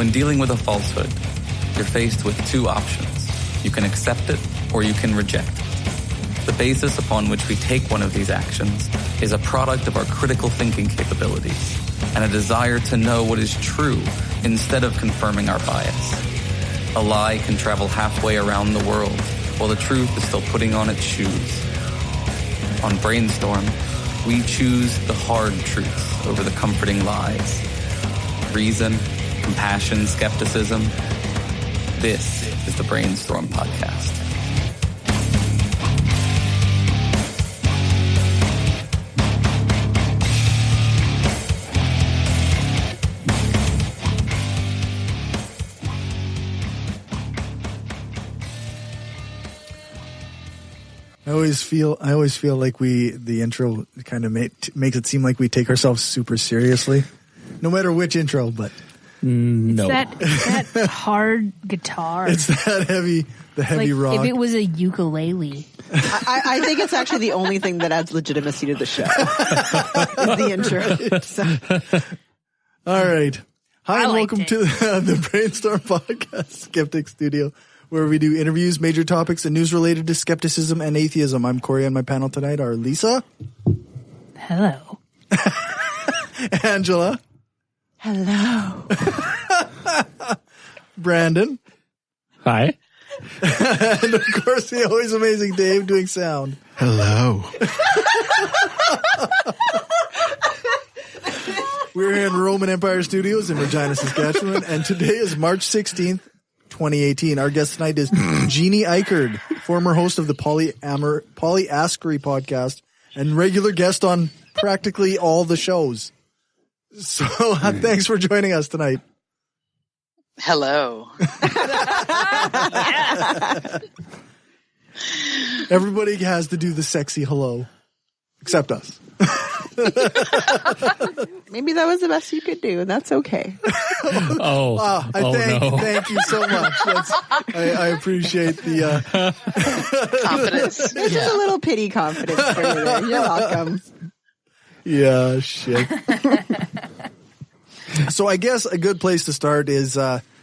When dealing with a falsehood, you're faced with two options. You can accept it or you can reject it. The basis upon which we take one of these actions is a product of our critical thinking capabilities and a desire to know what is true instead of confirming our bias. A lie can travel halfway around the world while the truth is still putting on its shoes. On Brainstorm, we choose the hard truths over the comforting lies. Reason, compassion, skepticism. This is the Brainstorm Podcast. I always feel like the intro kind of makes it seem like we take ourselves super seriously, no matter which intro. But no, it's that hard guitar. It's that heavy rock. If it was a ukulele, I think it's actually the only thing that adds legitimacy to the show. Is the intro. So. All right, hi and welcome to the Brainstorm Podcast, Skeptic Studio, where we do interviews, major topics, and news related to skepticism and atheism. I'm Cory. On my panel tonight are Lisa. Hello. Angela. Hello. Brandon. Hi. And of course, the always amazing Dave doing sound. Hello. We're here in Roman Empire Studios in Regina, Saskatchewan, and today is March 16th. 2018. Our guest tonight is Jeanne Ikerd, former host of the Polyaskery Podcast and regular guest on practically all the shows. So thanks for joining us tonight. Hello. Everybody has to do the sexy hello, except us. Maybe that was the best you could do, and that's okay. Thank you so much. I appreciate the confidence. There's just a little pity confidence for you there. You're welcome. Yeah, shit. So I guess a good place to start is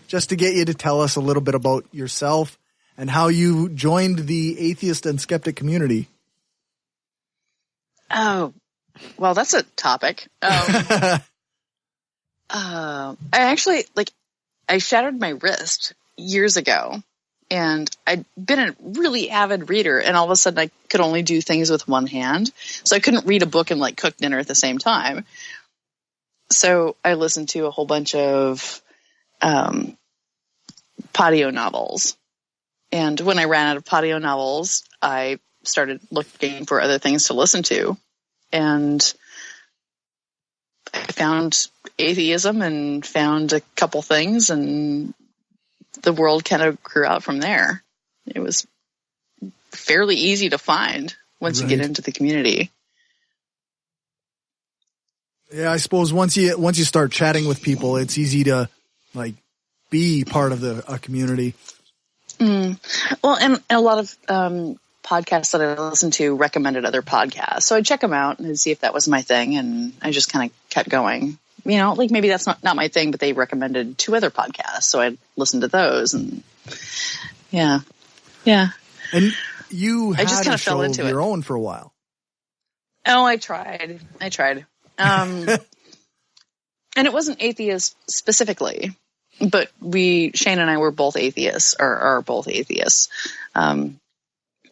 just to get you to tell us a little bit about yourself and how you joined the atheist and skeptic community. Oh, well, that's a topic. I actually, I shattered my wrist years ago, and I'd been a really avid reader, and all of a sudden I could only do things with one hand. So I couldn't read a book and cook dinner at the same time. So I listened to a whole bunch of patio novels. And when I ran out of patio novels, I started looking for other things to listen to. And I found atheism and found a couple things, and the world kind of grew out from there. It was fairly easy to find once you get into the community. Yeah, I suppose once you start chatting with people, it's easy to be part of a community. Well, and a lot of podcasts that I listened to recommended other podcasts. So I'd check them out and see if that was my thing. And I just kind of kept going, maybe that's not my thing, but they recommended 2 other podcasts. So I'd listen to those and yeah. And you had just kind a of fell show into of your it. own for a while. Oh, I tried. And it wasn't atheist specifically, but Shane and I were both atheists or are both atheists.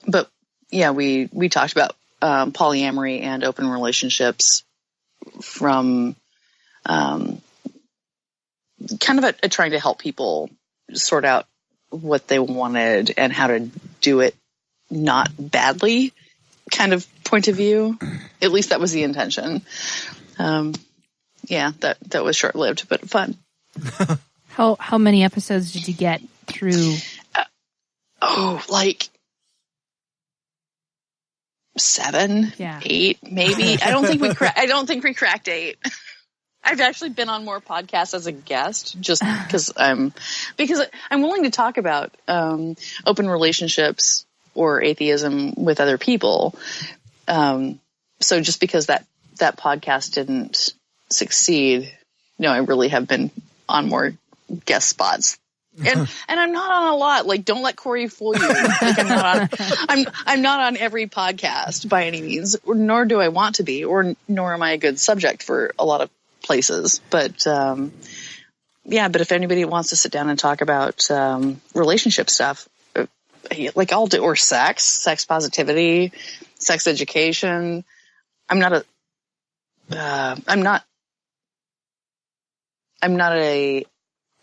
But yeah, we talked about polyamory and open relationships from kind of a trying to help people sort out what they wanted and how to do it not badly kind of point of view. At least that was the intention. Yeah, that was short-lived, but fun. How many episodes did you get through? 7, 8, maybe. I don't think we cracked 8. I've actually been on more podcasts as a guest just because I'm willing to talk about open relationships or atheism with other people. So just because that podcast didn't succeed, I really have been on more guest spots. And I'm not on a lot. Like, don't let Cory fool you. Like, I'm not on every podcast by any means, nor do I want to be, nor am I a good subject for a lot of places. But but if anybody wants to sit down and talk about relationship stuff, like I'll do, or sex positivity, sex education. I'm not a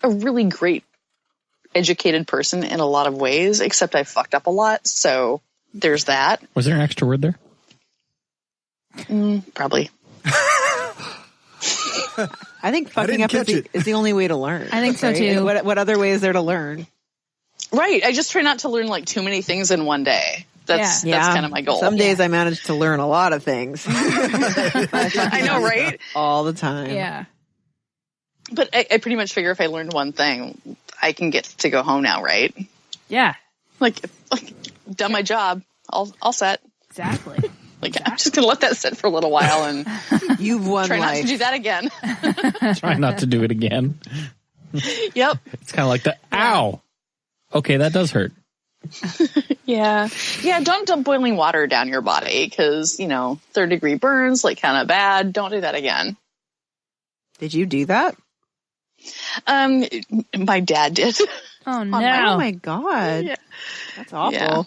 really great educated person in a lot of ways, except I fucked up a lot. So there's that. Was there an extra word there? Probably. I think fucking up is the only way to learn. I think so too. What other way is there to learn? Right. I just try not to learn like too many things in one day. That's kind of my goal. Some days I manage to learn a lot of things. I know, right? All the time. Yeah. But I pretty much figure if I learned one thing, I can get to go home now, right? Yeah. Like done my job. All set. Exactly. Like, I'm just going to let that sit for a little while and you've won try life. not to do that again. Try not to do it again. Yep. It's kind of like ow. Okay, that does hurt. Yeah. Yeah, don't dump boiling water down your body because, 3rd-degree burns, like, kind of bad. Don't do that again. Did you do that? My dad did. Oh, no. Oh, my God. Yeah. That's awful. Yeah.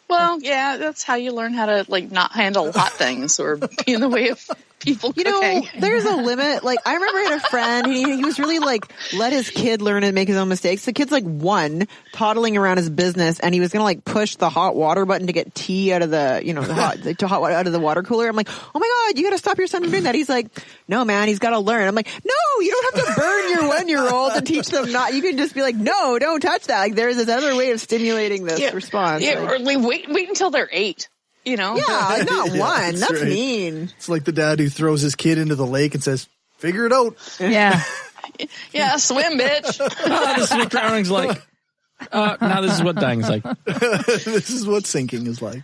Well, yeah, that's how you learn how to, like, not handle hot things or be in the way of people cooking. There's a limit. Like, I remember I had a friend, and he was really, like, let his kid learn and make his own mistakes. The kid's, like, 1, toddling around his business, and he was going to, like, push the hot water button to get tea out of the, the hot water out of the water cooler. I'm like, oh, my God, you got to stop your son from doing that. He's like, no, man, he's got to learn. I'm like, no, you don't have to burn your 1-year-old and teach them not. You can just be like, no, don't touch that. Like, there's this other way of stimulating this response. Yeah, or wait until they're 8. Yeah, not 1. That's right. Mean. It's like the dad who throws his kid into the lake and says, figure it out. Yeah. Yeah, swim, bitch. This is what drowning's like. Now this is what dying's like. This is what sinking is like.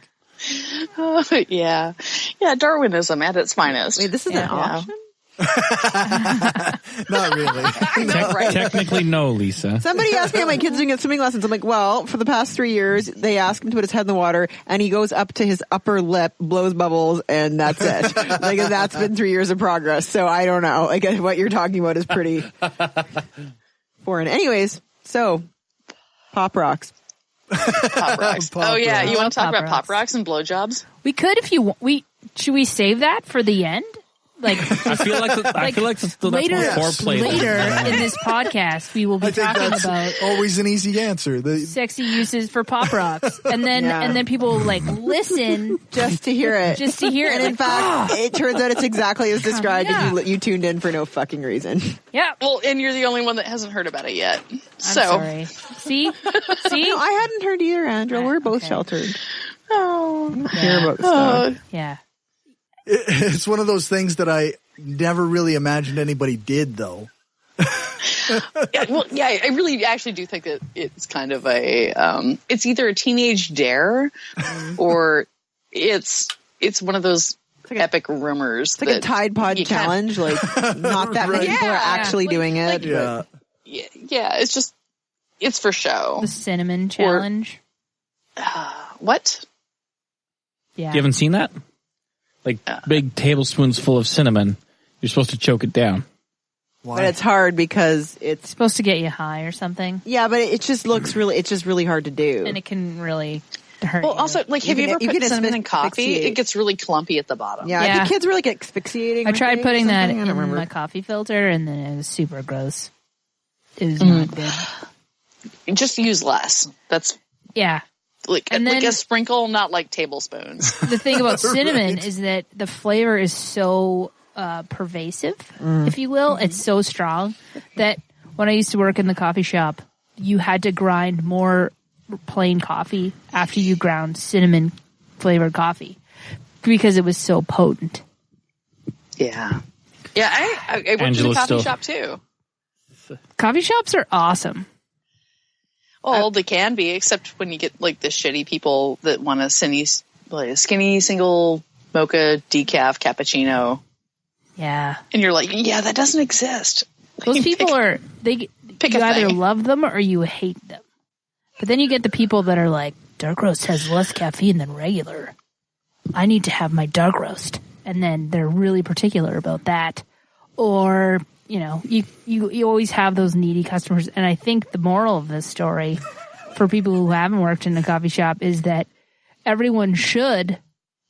Yeah. Yeah, Darwinism at its finest. Wait, this is an option? Not really. I know, right? Technically, no, Lisa. Somebody asked me how my kid's doing at swimming lessons. I'm like, well, for the past 3 years, they ask him to put his head in the water, and he goes up to his upper lip, blows bubbles, and that's it. Like, that's been 3 years of progress. So I don't know. I guess what you're talking about is pretty foreign. Anyways, so Pop Rocks. Pop Rocks. Oh yeah, you want to talk about Pop Rocks and blowjobs? We could if you should we save that for the end? Like, I feel like that's later foreplay. Later in this podcast, we will be talking about always an easy answer. Sexy uses for Pop Rocks, and then people will like listen just to hear it, And in fact, it turns out it's exactly as described, and you tuned in for no fucking reason. Yeah. Well, and you're the only one that hasn't heard about it yet. I'm sorry. See, no, I hadn't heard either, Andrew. We're both sheltered. Oh, hear about stuff. Yeah. It's one of those things that I never really imagined anybody did, though. I really actually do think that it's kind of a it's either a teenage dare or it's one of those epic rumors. It's like a Tide Pod challenge. Like, not that many people are actually doing it. Yeah, it's just it's for show. The cinnamon challenge. What? Yeah. You haven't seen that? Like big tablespoons full of cinnamon. You're supposed to choke it down. Why? But it's hard because it's supposed to get you high or something. Yeah, but it just looks it's just really hard to do. And it can really hurt Well, you. also, like, have you ever put cinnamon in coffee? It gets really clumpy at the bottom. Yeah, I think kids were like asphyxiating. I tried putting that in remember. my coffee filter, and then it was super gross. It was not good. Just use less. That's like a sprinkle, not like tablespoons. The thing about cinnamon is that the flavor is so pervasive, if you will. It's so strong that when I used to work in the coffee shop, you had to grind more plain coffee after you ground cinnamon flavored coffee because it was so potent. Yeah. Yeah, I worked in a coffee shop too. Coffee shops are awesome. Well, they can be, except when you get like the shitty people that want a skinny single mocha decaf cappuccino. Yeah. And you're like, yeah, that doesn't exist. Those people Pick you a either thing. love them or you hate them. But then you get the people that are like, dark roast has less caffeine than regular. I need to have my dark roast. And then they're really particular about that. Or, you know, you always have those needy customers. And I think the moral of this story for people who haven't worked in a coffee shop is that everyone should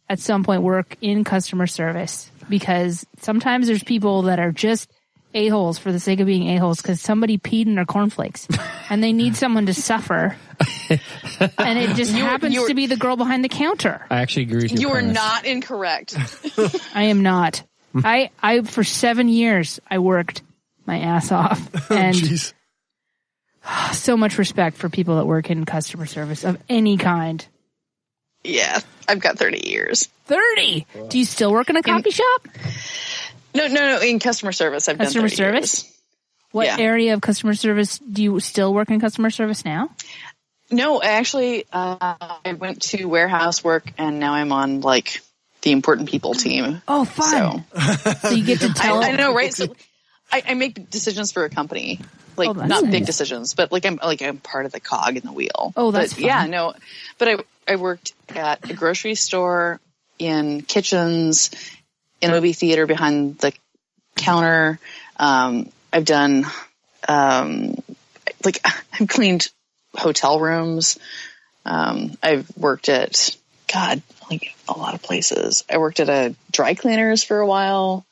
at some point work in customer service, because sometimes there's people that are just a-holes for the sake of being a-holes because somebody peed in their cornflakes and they need someone to suffer. And it just happens to be the girl behind the counter. I actually agree with you. You are not incorrect. I am not. I for 7 years I worked my ass off, and Jeez. so much respect for people that work in customer service of any kind. Yeah, I've got 30 years. 30. Do you still work in a coffee shop? No. In customer service, I've Customer done 30 service? years. What Yeah. area of customer service do you still work in customer service now? No, actually, I went to warehouse work, and now I'm on like the important people team. Oh, fun! So you get to tell. I know, right? So I make decisions for a company, like that's not nice. big decisions, but I'm part of the cog in the wheel. Oh, that's but, yeah, fun. no. But I worked at a grocery store, in kitchens, in a movie theater behind the counter. I've done I've cleaned hotel rooms. I've worked at a lot of places. I worked at a dry cleaners for a while.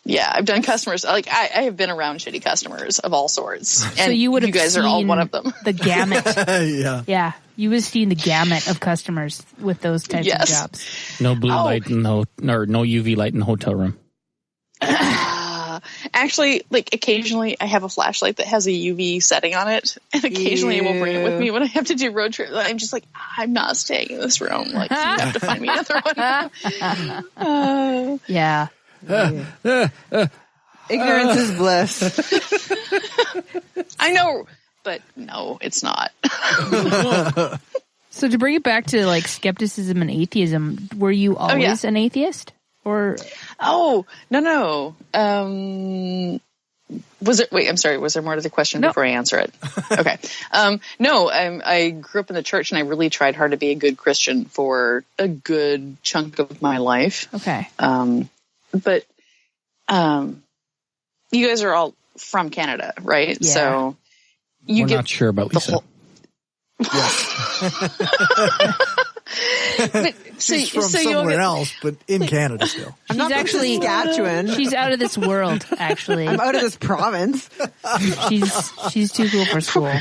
Yeah, I've done customers. I have been around shitty customers of all sorts. And So you would have guys are all seen one of them. the gamut. Yeah. Yeah, you would have seen the gamut of customers with those types of jobs. No blue light in no UV light in the hotel room. Actually, occasionally I have a flashlight that has a UV setting on it, and occasionally I will bring it with me when I have to do road trips. I'm just like, I'm not staying in this room. You have to find me another one. Yeah. Ignorance is bliss. I know, but no, it's not. So to bring it back to skepticism and atheism, were you always an atheist, or? Oh, no. Was it? Wait, I'm sorry. Was there more to the question before I answer it? Okay. No, I grew up in the church, and I really tried hard to be a good Christian for a good chunk of my life. Okay. But you guys are all from Canada, right? Yeah. So We're not sure about Lisa. But, She's from somewhere else, but in Canada still. I'm not actually Saskatchewan. She's out of this world. Actually, I'm out of this province. she's too cool for school.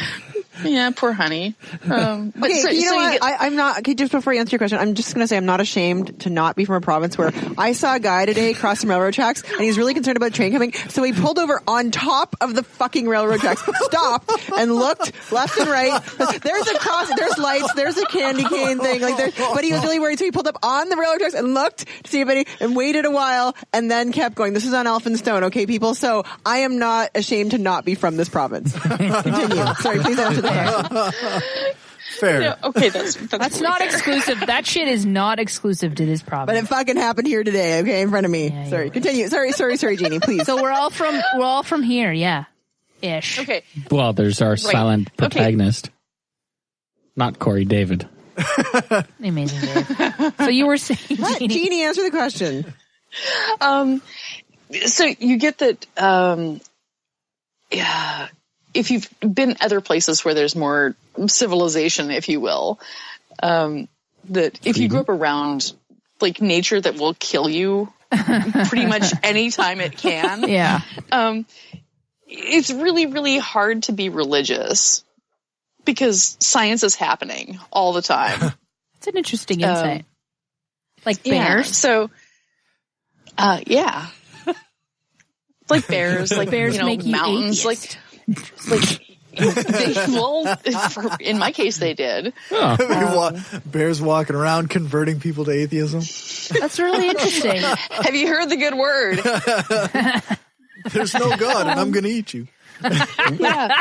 Yeah, poor honey. But Okay, you know what? I'm not. Okay, just before you answer your question, I'm just going to say I'm not ashamed to not be from a province where I saw a guy today cross some railroad tracks, and he's really concerned about a train coming, so he pulled over on top of the fucking railroad tracks, stopped, and looked left and right. There's a cross, there's lights, there's a candy cane thing, but he was really worried, so he pulled up on the railroad tracks and looked to see anybody, and waited a while, and then kept going. This is on Elphinstone, okay, people? So I am not ashamed to not be from this province. Continue. Sorry, please answer the question. Fair. Yeah, okay, that's Not exclusive. That shit is not exclusive to this province. But it fucking happened here today, okay, in front of me. Yeah, Sorry, you're continue. Sorry, Jeannie, please. So we're all from here, yeah, ish. okay. Well, there's our silent protagonist, not Cory, David. Amazing, Dave. So you were saying, Let Jeannie answer the question. So you get that. Yeah. If you've been other places where there's more civilization, if you will, that if you grew up around nature that will kill you pretty much any time it can, yeah, it's really, really hard to be religious because science is happening all the time. it's an interesting insight. Like Yeah, bears. so, yeah. Like bears, Bears make you mountains, atheist. in my case, they did. Bears walking around converting people to atheism. That's really interesting. Have you heard the good word? There's no God, and I'm going to eat you. Yeah.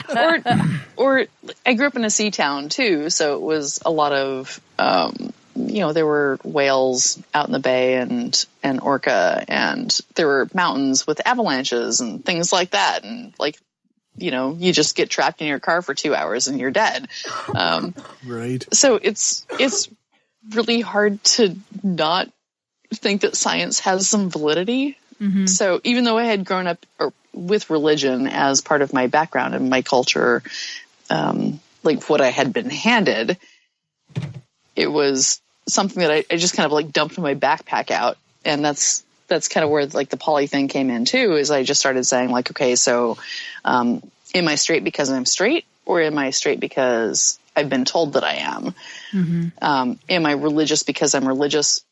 Or I grew up in a sea town too, so it was a lot of, there were whales out in the bay and orca, and there were mountains with avalanches and things like that, and you just get trapped in your car for 2 hours and you're dead. Right. So it's really hard to not think that science has some validity. Mm-hmm. So even though I had grown up with religion as part of my background and my culture, like what I had been handed, it was something that I just kind of like dumped my backpack out. And that's kind of where like the poly thing came in too, is I just started saying like, okay, so am I straight because I'm straight, or am I straight because I've been told that I am? Mm-hmm. Am I religious because I'm religious,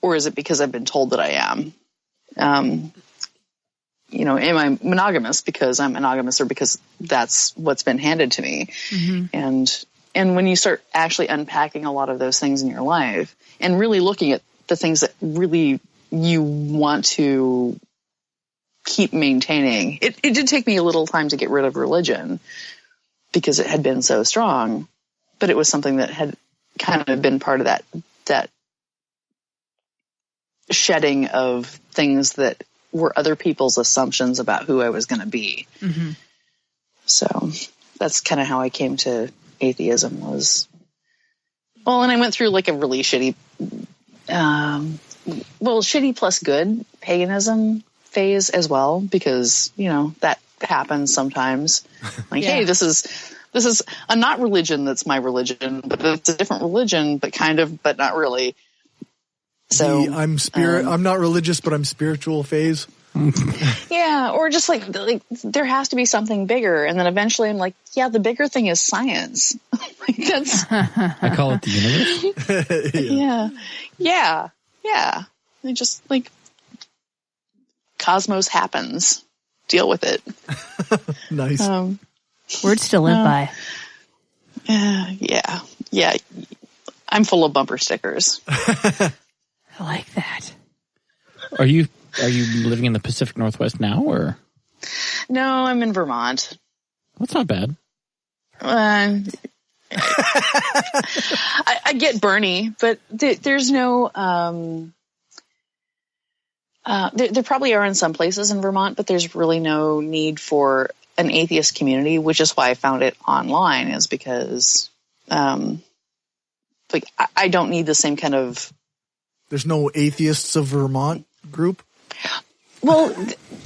or is it because I've been told that I am? Am I monogamous because I'm monogamous, or because that's what's been handed to me? Mm-hmm. And when you start actually unpacking a lot of those things in your life and really looking at the things that really you want to keep maintaining, it did take me a little time to get rid of religion because it had been so strong, but it was something that had kind of been part of that shedding of things that were other people's assumptions about who I was going to be. Mm-hmm. So that's kind of how I came to atheism was, well, and I went through like a really shitty, shitty plus good paganism phase as well, because, that happens sometimes. Like, hey, this is a not religion that's my religion, but it's a different religion, but kind of, but not really. So I'm not religious, but I'm spiritual phase. Yeah, or just like there has to be something bigger, and then eventually I'm like, yeah, the bigger thing is science. Like that's I call it the universe. Yeah. They just like cosmos happens. Deal with it. Nice. Words to live by. Yeah. I'm full of bumper stickers. I like that. Are you living in the Pacific Northwest now, or? No, I'm in Vermont. That's not bad. I get Bernie, but there's no. There probably are in some places in Vermont, but there's really no need for an atheist community, which is why I found it online. Is because, I don't need the same kind of. There's no Atheists of Vermont group? Well,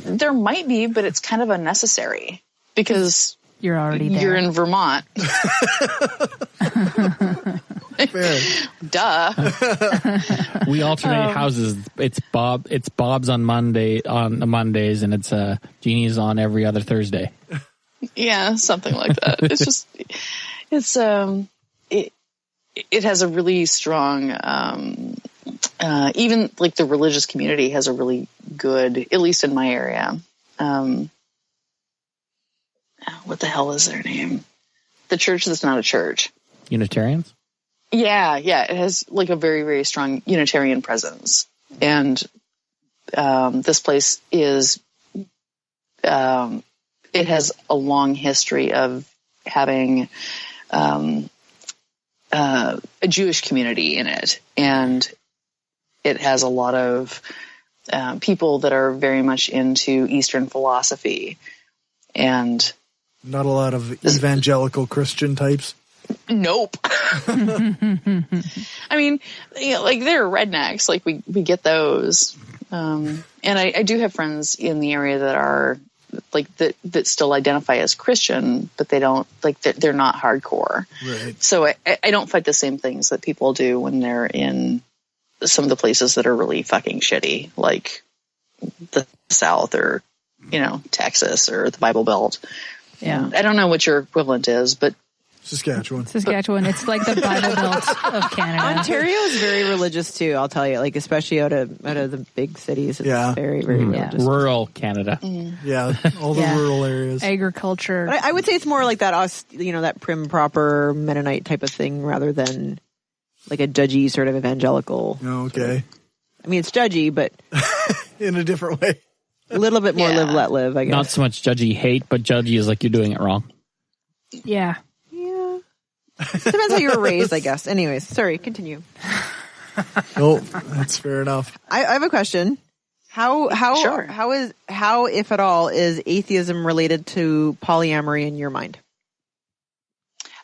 there might be, but it's kind of unnecessary because you're already there. You're in Vermont. Fair. Duh. We alternate houses. It's Bob's on Mondays, and it's Jeannie's on every other Thursday. Yeah, something like that. It has a really strong. Even like the religious community has a really good, at least in my area. What the hell is their name? The church that's not a church. Unitarians? Yeah. It has like a very, very strong Unitarian presence. And this place is, it has a long history of having a Jewish community in it. And it has a lot of people that are very much into Eastern philosophy, and not a lot of evangelical Christian types. Nope. I mean, like they're rednecks. Like we get those, and I do have friends in the area that are like that still identify as Christian, but they don't like they're not hardcore. Right. So I don't fight the same things that people do when they're in some of the places that are really fucking shitty, like the South or, Texas or the Bible Belt. Yeah. I don't know what your equivalent is, but Saskatchewan. It's like the Bible Belt of Canada. Ontario is very religious too, I'll tell you, like especially out of the big cities. It's very, very religious. Rural Canada. Yeah, all the rural areas. Agriculture. But I would say it's more like that, that prim, proper Mennonite type of thing rather than like a judgy sort of evangelical. Okay. I mean, it's judgy, but in a different way. A little bit more live, let live, I guess. Not so much judgy hate, but judgy is like you're doing it wrong. Yeah. Depends how you were raised, I guess. Anyways, sorry, continue. Oh, that's fair enough. I have a question. How Sure. how if at all is atheism related to polyamory in your mind?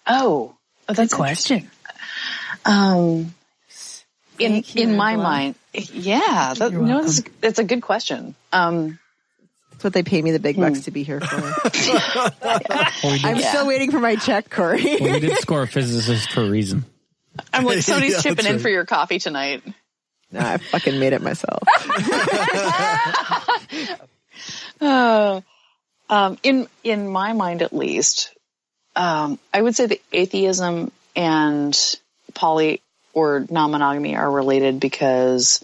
Oh, that's Good question. In my mind, yeah, that's a good question. That's what they pay me the big bucks to be here for. I'm still waiting for my check, Cory. Well, we did score a physicist for a reason. I'm like, somebody's Yeah, chipping in right. for your coffee tonight. Nah, I fucking made it myself. In my mind, at least, I would say that atheism and poly or non-monogamy are related because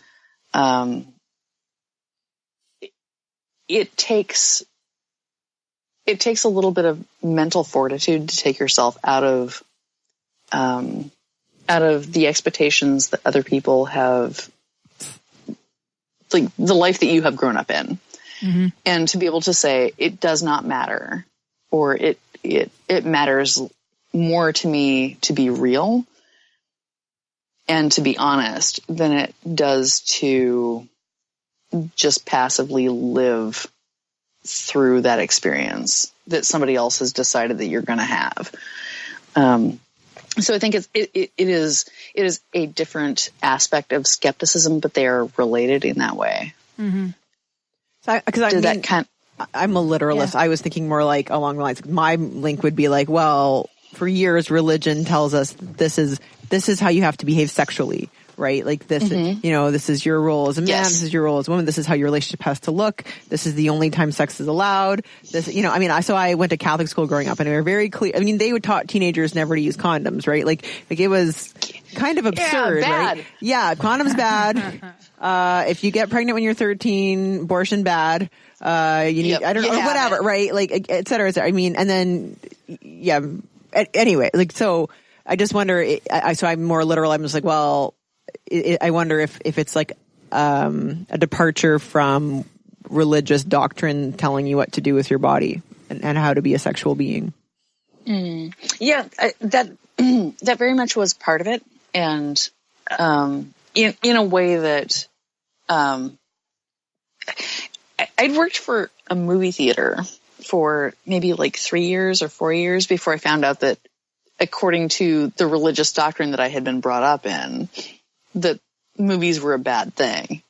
it takes a little bit of mental fortitude to take yourself out of the expectations that other people have, like the life that you have grown up in. Mm-hmm. And to be able to say it does not matter, or it matters more to me to be real and to be honest than it does to just passively live through that experience that somebody else has decided that you're going to have. So I think it is a different aspect of skepticism, but they are related in that way. Mm-hmm. I'm a literalist. Yeah. I was thinking more like along the lines. My link would be like, well, for years, religion tells us this is how you have to behave sexually, right? Like this, this is your role as a man. Yes. This is your role as a woman. This is how your relationship has to look. This is the only time sex is allowed. So I went to Catholic school growing up, and they were very clear. I mean, they would taught teenagers never to use condoms, right? Like it was kind of absurd, bad. right? Yeah, condoms bad. If you get pregnant when you're 13, abortion bad. You need, I don't know, whatever, right? Like, et cetera, et cetera. I mean, and then, yeah. Anyway, like, so I just wonder, so I'm more literal. I'm just like, well, I wonder if it's like, a departure from religious doctrine telling you what to do with your body and how to be a sexual being. Yeah, that very much was part of it. And, in a way that, I'd worked for a movie theater for maybe like 3 years or 4 years before I found out that, according to the religious doctrine that I had been brought up in, that movies were a bad thing.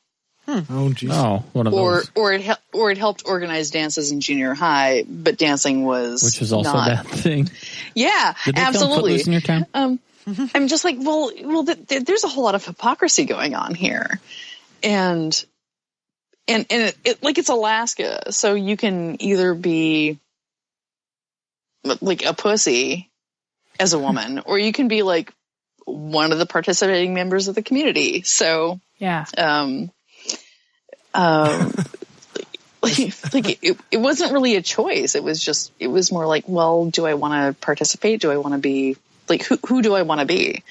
Oh, geez. Oh, one of those. Or it helped organize dances in junior high, but dancing was Which is also not. a bad thing. Yeah, Did they film absolutely. Footloose in your town? I'm just like, well, there's a whole lot of hypocrisy going on here, and it like it's Alaska, so you can either be like a pussy as a woman, or you can be like one of the participating members of the community. So Yeah. It wasn't really a choice. It was more like, well, do I want to participate? Do I want to be like, who do I want to be?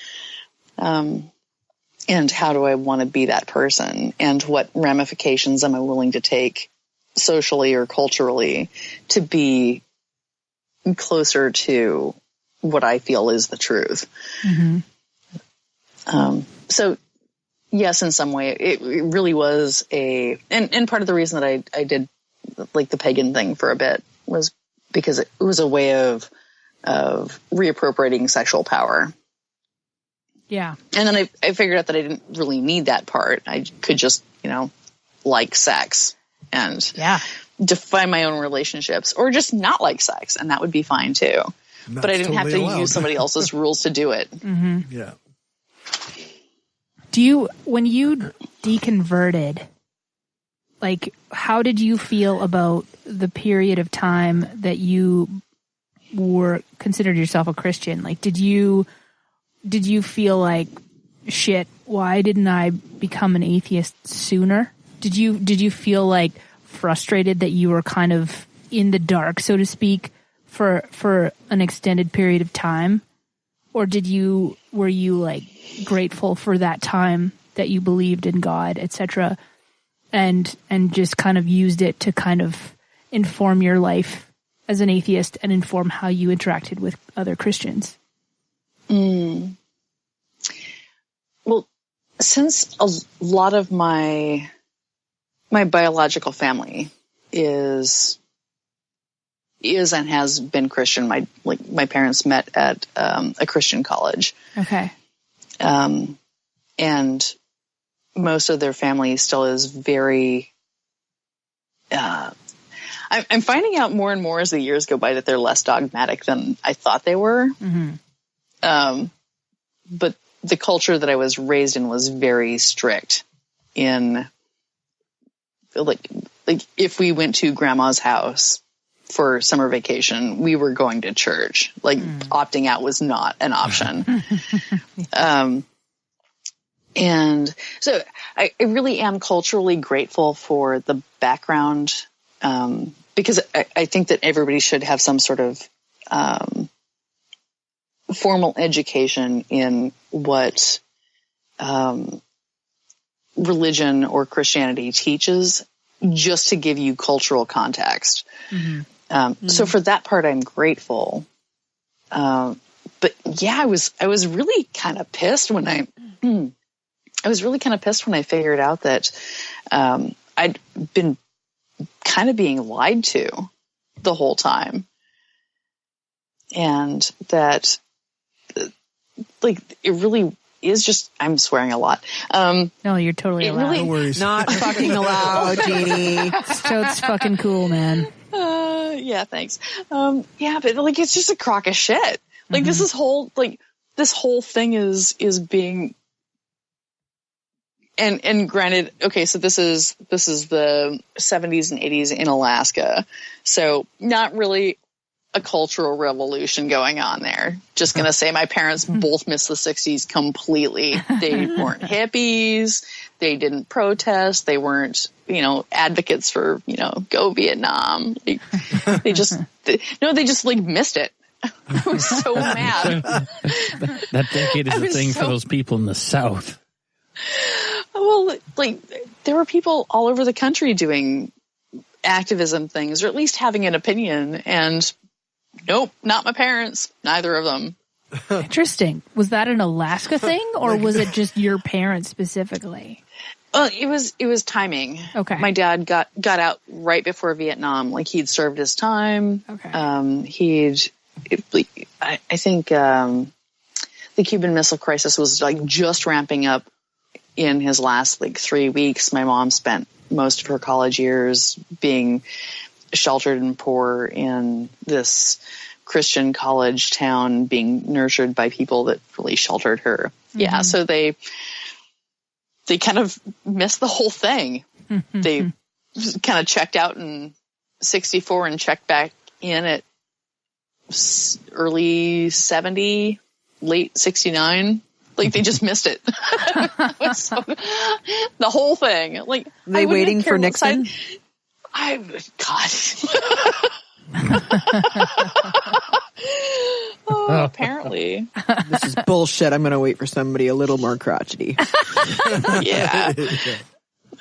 And how do I want to be that person? And what ramifications am I willing to take socially or culturally to be closer to what I feel is the truth? Mm-hmm. So yes, in some way it really was and part of the reason that I did like the pagan thing for a bit was because it was a way of reappropriating sexual power. Yeah. And then I figured out that I didn't really need that part. I could just, like sex and define my own relationships, or just not like sex, and that would be fine too. But I didn't have to use somebody else's rules to do it. Mm-hmm. Yeah. When you deconverted, like, how did you feel about the period of time that you considered yourself a Christian? Like, did you feel like, shit, why didn't I become an atheist sooner? Did you feel like frustrated that you were kind of in the dark, so to speak, for an extended period of time? Or were you like grateful for that time that you believed in God, etc., and just kind of used it to kind of inform your life as an atheist and inform how you interacted with other Christians? Well, since a lot of my my biological family is and has been Christian. My parents met at a Christian college. Okay. And most of their family still is very. I'm finding out more and more as the years go by that they're less dogmatic than I thought they were. Mm-hmm. But the culture that I was raised in was very strict in like if we went to grandma's house for summer vacation, we were going to church. Like opting out was not an option. And so I really am culturally grateful for the background, because I think that everybody should have some sort of formal education in what religion or Christianity teaches, just to give you cultural context. Mm-hmm. So for that part, I'm grateful. But yeah, I was really kind of pissed when I figured out that I'd been kind of being lied to the whole time, and that like it really is just. I'm swearing a lot. No, you're totally allowed. No worries. Not fucking allowed, Jeannie. So it's fucking cool, man. Yeah, thanks. Yeah, but like it's just a crock of shit. Like this whole thing is being. And granted, okay, so this is the 70s and 80s in Alaska. So not really a cultural revolution going on there. Just going to say my parents both missed the 60s completely. They weren't hippies. They didn't protest. They weren't, advocates for, go Vietnam. They just like missed it. I was so mad. That decade is a thing for those people in the South. Well, like there were people all over the country doing activism things, or at least having an opinion. And nope, not my parents. Neither of them. Interesting. Was that an Alaska thing, or was it just your parents specifically? Well, it was timing. Okay. My dad got out right before Vietnam. Like he'd served his time. Okay. I think the Cuban Missile Crisis was like just ramping up. In his last 3 weeks, my mom spent most of her college years being sheltered and poor in this Christian college town, being nurtured by people that really sheltered her. Mm-hmm. Yeah, so they kind of missed the whole thing. They kind of checked out in 64 and checked back in at early 70, late 69. Like they just missed it. So, the whole thing. Like they waiting for Nixon? God. Apparently. This is bullshit. I'm going to wait for somebody a little more crotchety. Yeah.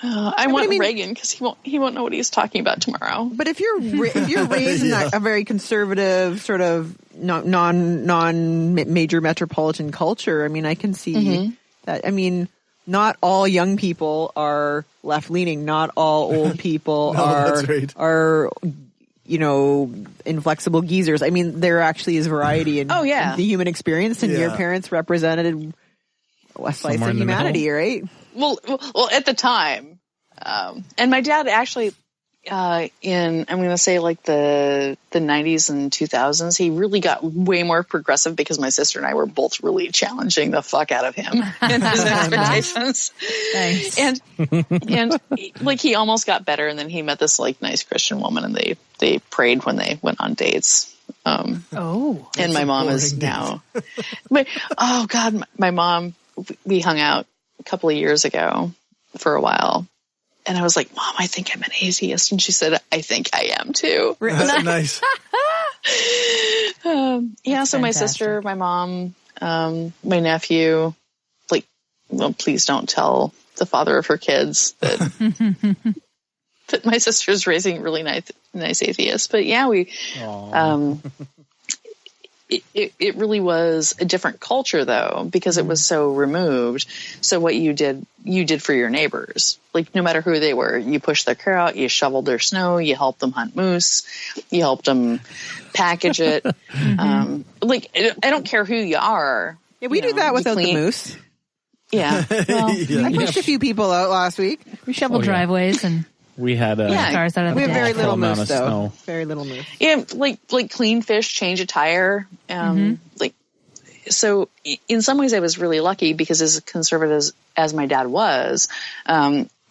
I want Reagan because he won't know what he's talking about tomorrow. But if you're raised in a very conservative sort of non major metropolitan culture, I mean, I can see that. I mean, not all young people are left leaning. Not all old people are inflexible geezers. I mean, there actually is variety in the human experience, and your parents represented a slice of humanity, right? Well, at the time, and my dad actually, I'm going to say like the 90s and 2000s, he really got way more progressive because my sister and I were both really challenging the fuck out of him and his expectations. Nice. And like he almost got better, and then he met this like nice Christian woman, and they prayed when they went on dates. And my mom is now, oh God, my mom, we hung out a couple of years ago for a while, and I was like, Mom, I think I'm an atheist, and she said, I think I am too. That's nice. So my sister, my mom, my nephew, please don't tell the father of her kids that that my sister's raising really nice atheists. But yeah, we it really was a different culture though, because it was so removed. So what you did for your neighbors, like no matter who they were, you pushed their car out, you shoveled their snow, you helped them hunt moose, you helped them package it. Like I don't care who you are. Yeah, we do that without the moose. Yeah. Well, I pushed a few people out last week. We shoveled driveways and we had cars out of we the have very little moose though. Snow. Very little moose. Yeah, like clean fish, change a tire. Like, so in some ways I was really lucky because as conservative as my dad was,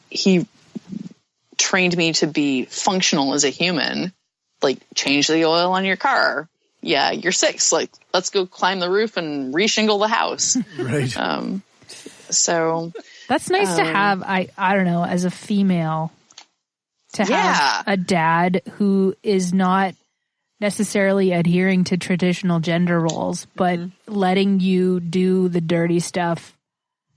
he trained me to be functional as a human. Like, change the oil on your car. Yeah, you're 6. Like, let's go climb the roof and reshingle the house. Right. So that's nice to have. I don't know, as a female, to have a dad who is not necessarily adhering to traditional gender roles, but letting you do the dirty stuff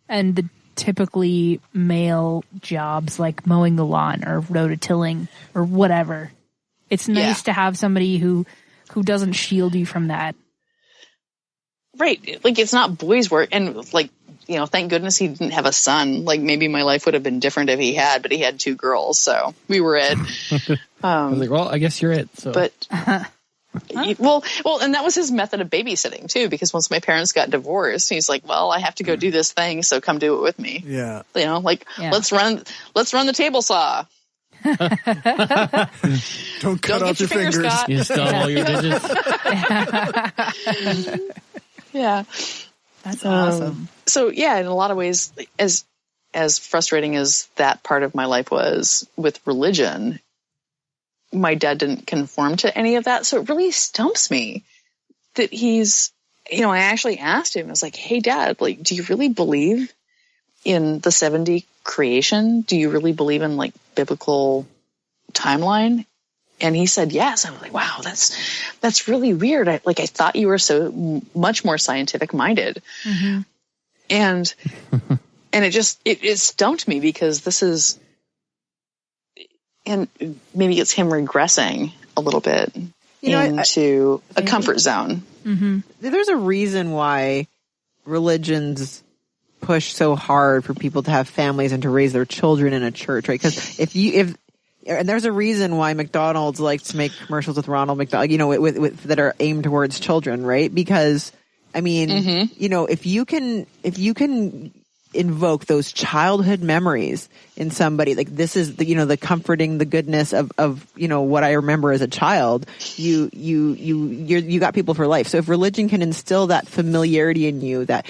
and the typically male jobs like mowing the lawn or rototilling or whatever. It's nice to have somebody who doesn't shield you from that. Right. Like, it's not boys' work. And like, you know, thank goodness he didn't have a son. Like, maybe my life would have been different if he had, but he had 2 girls. So we were it. I was like, well, I guess you're it. So. But, well, and that was his method of babysitting too, because once my parents got divorced, he's like, well, I have to go do this thing. So come do it with me. Yeah. You know, like, let's run the table saw. Don't cut off your fingers. Scott. You still have all your digits. Yeah. That's awesome. So yeah, in a lot of ways, as frustrating as that part of my life was with religion, my dad didn't conform to any of that. So it really stumps me that he's, you know, I actually asked him, I was like, hey Dad, like, do you really believe in the 70 creation? Do you really believe in like biblical timeline? And he said yes. I was like, wow, that's really weird. I thought you were so much more scientific minded. And it stumped me because this is, and maybe it's him regressing a little bit into a comfort zone. There's a reason why religions push so hard for people to have families and to raise their children in a church, right? Because and there's a reason why McDonald's likes to make commercials with Ronald McDonald, you know, with that are aimed towards children, right? Because I mean, you know, if you can invoke those childhood memories in somebody, like this is the, you know, the comforting, the goodness of you know what I remember as a child, you got people for life. So if religion can instill that familiarity in you, that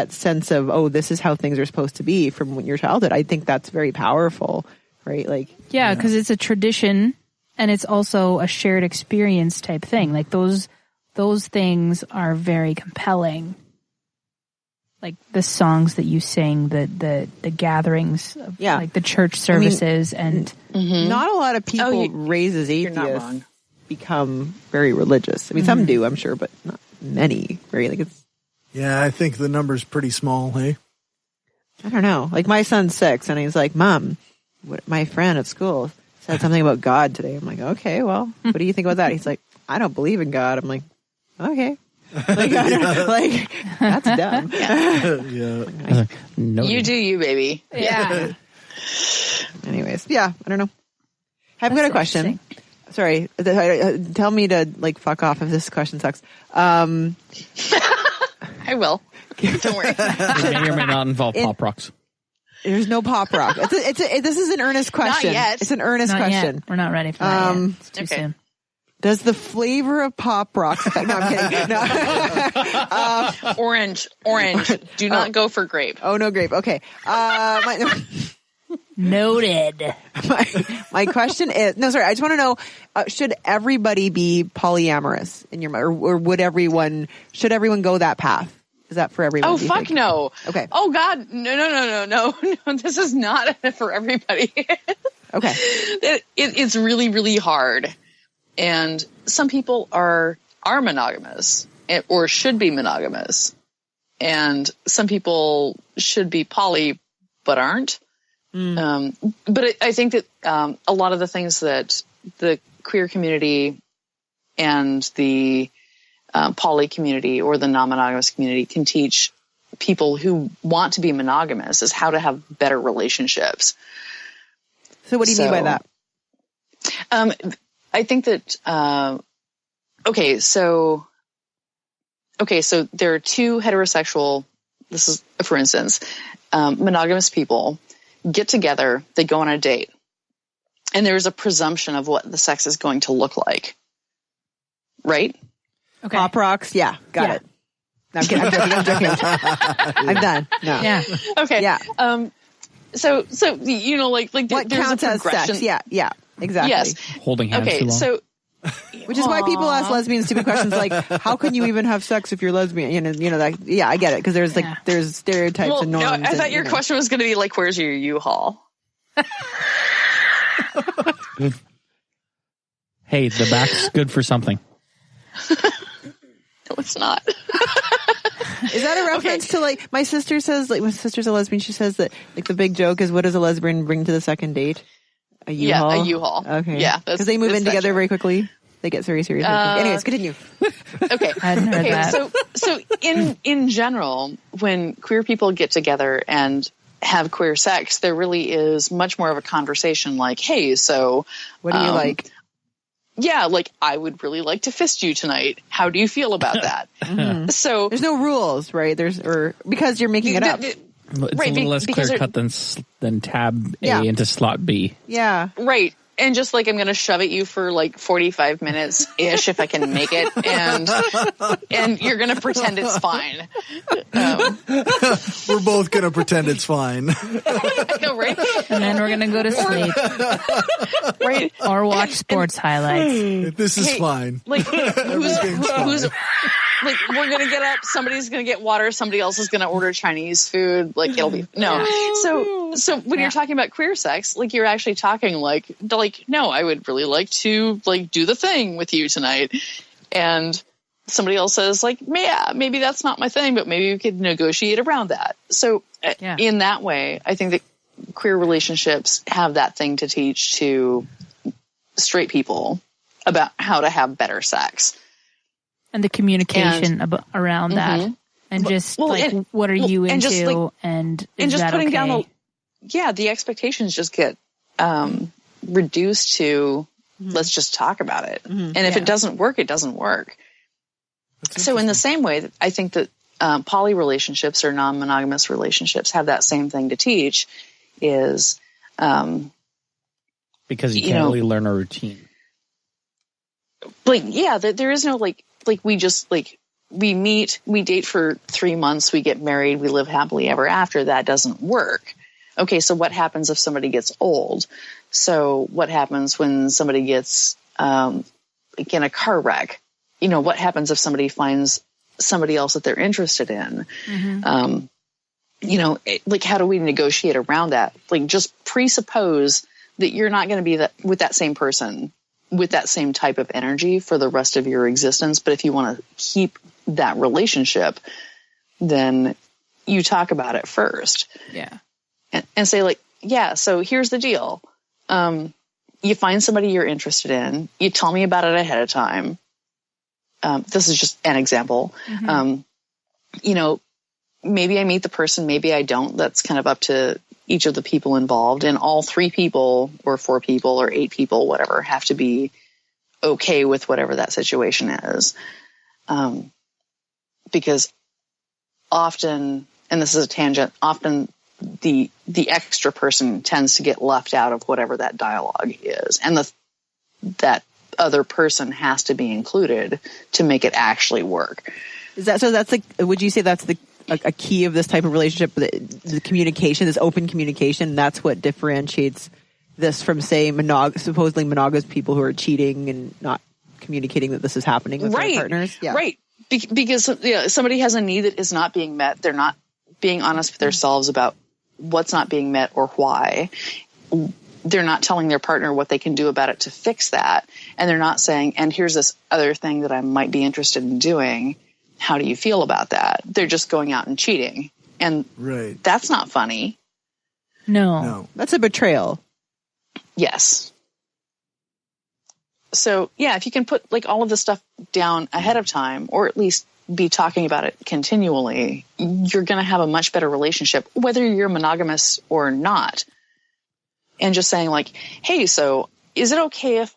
sense of, oh, this is how things are supposed to be from your childhood, I think that's very powerful, right? Like, yeah, because it's a tradition and it's also a shared experience type thing. Like those things are very compelling. Like the songs that you sing, the gatherings, of, like the church services, and not a lot of people raised as atheists become very religious. I mean, some do, I'm sure, but not many. Right? Like it's. Yeah, I think the number's pretty small. Hey, I don't know. Like my son's 6, and he's like, "Mom, my friend at school said something about God today." I'm like, "Okay, well, what do you think about that?" He's like, "I don't believe in God." I'm like, "Okay." Like, like that's dumb. Yeah. No, you do you, baby. yeah. Anyways, yeah, I don't know. I've got a question. Sorry, tell me to like fuck off if this question sucks. I will. Don't worry. It may or may not involve pop rocks. There's no pop rock. This is an earnest question. Not yet. It's an earnest question. Yet. We're not ready for that yet. It's too soon. Does the flavor of pop rocks affect? No, I'm kidding. No. Orange. Do not go for grape. Oh, no grape. Okay. Noted. My question is, no, sorry. I just want to know, should everybody be polyamorous in your mind, or should everyone go that path? Is that for everyone? Oh, fuck no. Okay. Oh, God. No. This is not for everybody. Okay. It's really, really hard. And some people are monogamous or should be monogamous. And some people should be poly but aren't. But I think that a lot of the things that the queer community and the poly community or the non-monogamous community can teach people who want to be monogamous is how to have better relationships. So what do you mean by that? I think that, so there are two heterosexual, this is, for instance, monogamous people get together, they go on a date, and there's a presumption of what the sex is going to look like. Right? Okay. Pop rocks. Yeah. Got it. No, I'm kidding. I'm joking. I'm done. No. Yeah. Okay. Yeah. So like what there's counts a as progression. sex? Yeah. Exactly. Yes. Holding hands too long. So. Which is why people ask lesbians stupid questions like, "How can you even have sex if you're lesbian?" You know that. Yeah, I get it because there's stereotypes and norms. No, I thought your question was going to be like, "Where's your U-Haul?" Hey, the back's good for something. No, it's not. Is that a reference to like my sister says? Like my sister's a lesbian. She says that like the big joke is, "What does a lesbian bring to the second date?" A U-Haul? Yeah, a U-Haul. Okay. Yeah. Because they move in together very quickly. They get very serious. Anyways, continue. Okay. I hadn't heard that. So in general, when queer people get together and have queer sex, there really is much more of a conversation like, hey, so what do you like? Yeah, like I would really like to fist you tonight. How do you feel about that? Mm-hmm. So there's no rules, right? Because you're making it up. It's a little less clear cut than tab A into slot B. Yeah. Right. And just like I'm going to shove at you for like 45 minutes ish if I can make it, and you're going to pretend it's fine. We're both going to pretend it's fine. I know, right? And then we're going to go to sleep. Right. Or watch sports highlights. This is fine. Like who's like we're going to get up, somebody's going to get water, somebody else is going to order Chinese food. Like it'll be So when you're talking about queer sex, like you're actually talking like no, I would really like to like do the thing with you tonight, and somebody else says like, yeah, maybe that's not my thing, but maybe we could negotiate around that. So in that way, I think that queer relationships have that thing to teach to straight people about how to have better sex and the communication around that, and just what are you into, and is just that putting okay? down the expectations just get reduced to let's just talk about it, and if it doesn't work, it doesn't work. So in the same way, I think that poly relationships or non-monogamous relationships have that same thing to teach, is because you can't really learn a routine. Like there is no like we just like we meet, we date for 3 months, we get married, we live happily ever after. That doesn't work. Okay, so what happens if somebody gets old? So what happens when somebody gets like in a car wreck? You know, what happens if somebody finds somebody else that they're interested in? You know, like how do we negotiate around that? Like just presuppose that you're not going to be with that same person with that same type of energy for the rest of your existence. But if you want to keep that relationship, then you talk about it first. Yeah. And say like, yeah, so here's the deal. You find somebody you're interested in. You tell me about it ahead of time. This is just an example. You know, maybe I meet the person, maybe I don't. That's kind of up to each of the people involved. And all 3 people or 4 people or 8 people, whatever, have to be okay with whatever that situation is. Because often, and this is a tangent, often the extra person tends to get left out of whatever that dialogue is. And that other person has to be included to make it actually work. Is that so? That's like, would you say that's a key of this type of relationship, the communication, this open communication? That's what differentiates this from, say, supposedly monogamous people who are cheating and not communicating that this is happening with their partners. Yeah. Right. Because somebody has a need that is not being met. They're not being honest with themselves about what's not being met or why. They're not telling their partner what they can do about it to fix that. And they're not saying, and here's this other thing that I might be interested in doing. How do you feel about that? They're just going out and cheating. And that's not funny. No. That's a betrayal. Yes. So yeah, if you can put like all of this stuff down ahead of time, or at least be talking about it continually, you're going to have a much better relationship, whether you're monogamous or not. And just saying like, hey, so is it okay if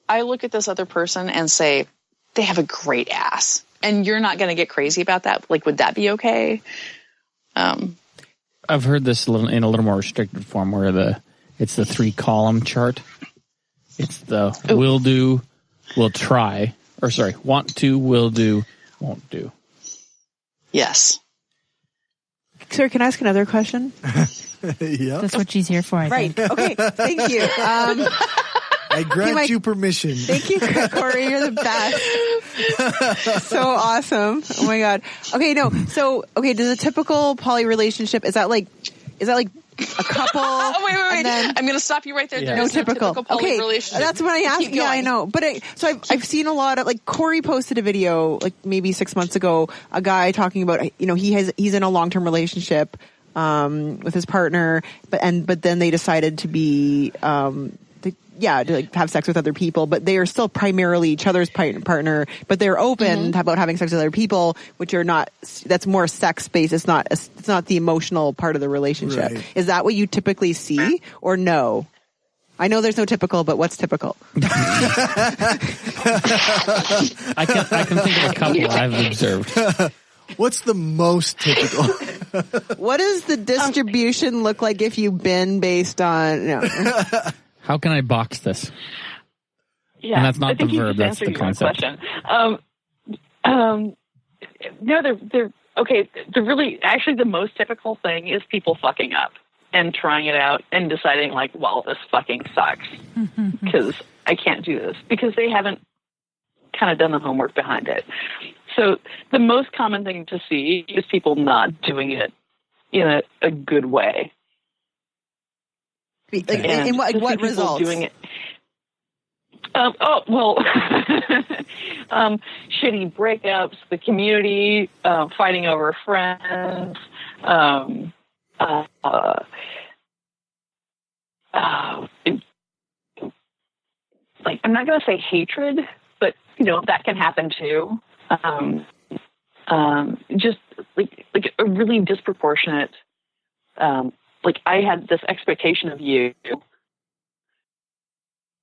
I look at this other person and say they have a great ass, and you're not going to get crazy about that? Like, would that be okay? I've heard this in a little more restricted form where it's the 3-column chart. It's the will do, will try, or sorry, want to, will do, won't do. Yes. Sir, can I ask another question? Yeah. That's what she's here for, I think. Right. Okay. Thank you. I grant you permission. Thank you, Cory. You're the best. So awesome. Oh my God. Okay. No. So, okay. Does a typical poly relationship, is that like a couple? Oh, wait. Then, I'm going to stop you right there. Yeah. There is no typical poly relationship. That's what I asked. Keep Yeah, going. I know. But I've seen a lot of, like, Cory posted a video like maybe 6 months ago, a guy talking about, he's in a long-term relationship with his partner, but then they decided to be to like have sex with other people, but they are still primarily each other's partner, but they're open about having sex with other people, which are not, that's more sex based. It's not the emotional part of the relationship. Right. Is that what you typically see, or no? I know there's no typical, but what's typical? I can think of a couple I've observed. What's the most typical? What does the distribution look like if you've been based on, How can I box this? Yeah, And that's not I think the you verb, just that's the answered your own concept. question. No, they're okay. The most typical thing is people fucking up and trying it out and deciding like, well, this fucking sucks because I can't do this, because they haven't kind of done the homework behind it. So the most common thing to see is people not doing it in a good way. like in what results? Doing it. Shitty breakups, the community, fighting over friends, like, I'm not going to say hatred, but that can happen too. Just like a really disproportionate. Like, I had this expectation of you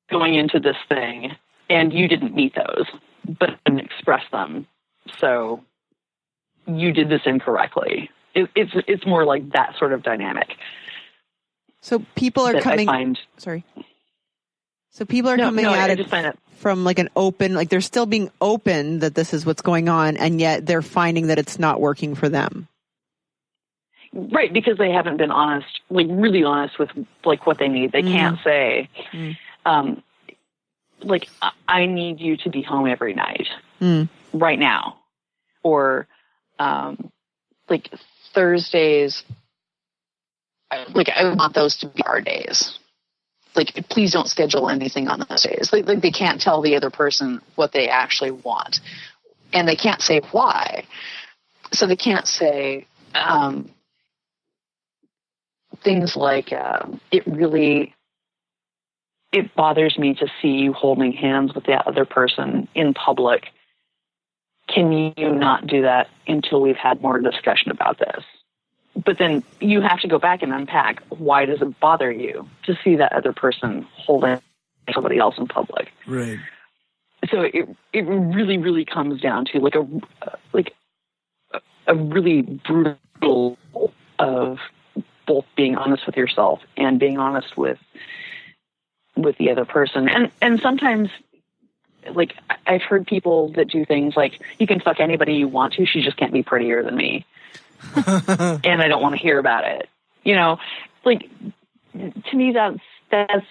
going into this thing, and you didn't meet those, but didn't express them. So you did this incorrectly. It's more like that sort of dynamic. So people are coming. So people are coming at it from like an open, like they're still being open that this is what's going on, and yet they're finding that it's not working for them. Right, because they haven't been honest, like really honest with like what they need. They can't say, like, I need you to be home every night right now, or like Thursdays. Like, I want those to be our days. Like, please don't schedule anything on those days. Like they can't tell the other person what they actually want, and they can't say why. So they can't say. Things like, it bothers me to see you holding hands with the other person in public. Can you not do that until we've had more discussion about this? But then you have to go back and unpack, why does it bother you to see that other person holding somebody else in public? Right. So it really, really comes down to a really brutal of both being honest with yourself and being honest with the other person. And sometimes, like, I've heard people that do things like, you can fuck anybody you want to, she just can't be prettier than me. And I don't want to hear about it. Like, to me, that's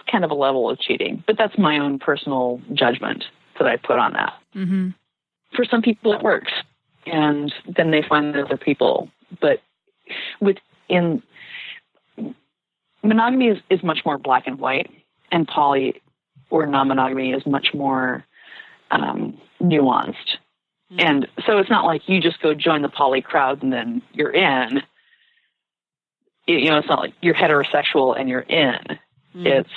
kind of a level of cheating, but that's my own personal judgment that I put on that. Mm-hmm. For some people it works, and then they find other people, but monogamy is much more black and white, and poly or non-monogamy is much more nuanced. Mm-hmm. And so it's not like you just go join the poly crowd and then you're in. It's not like you're heterosexual and you're in. Mm-hmm. It's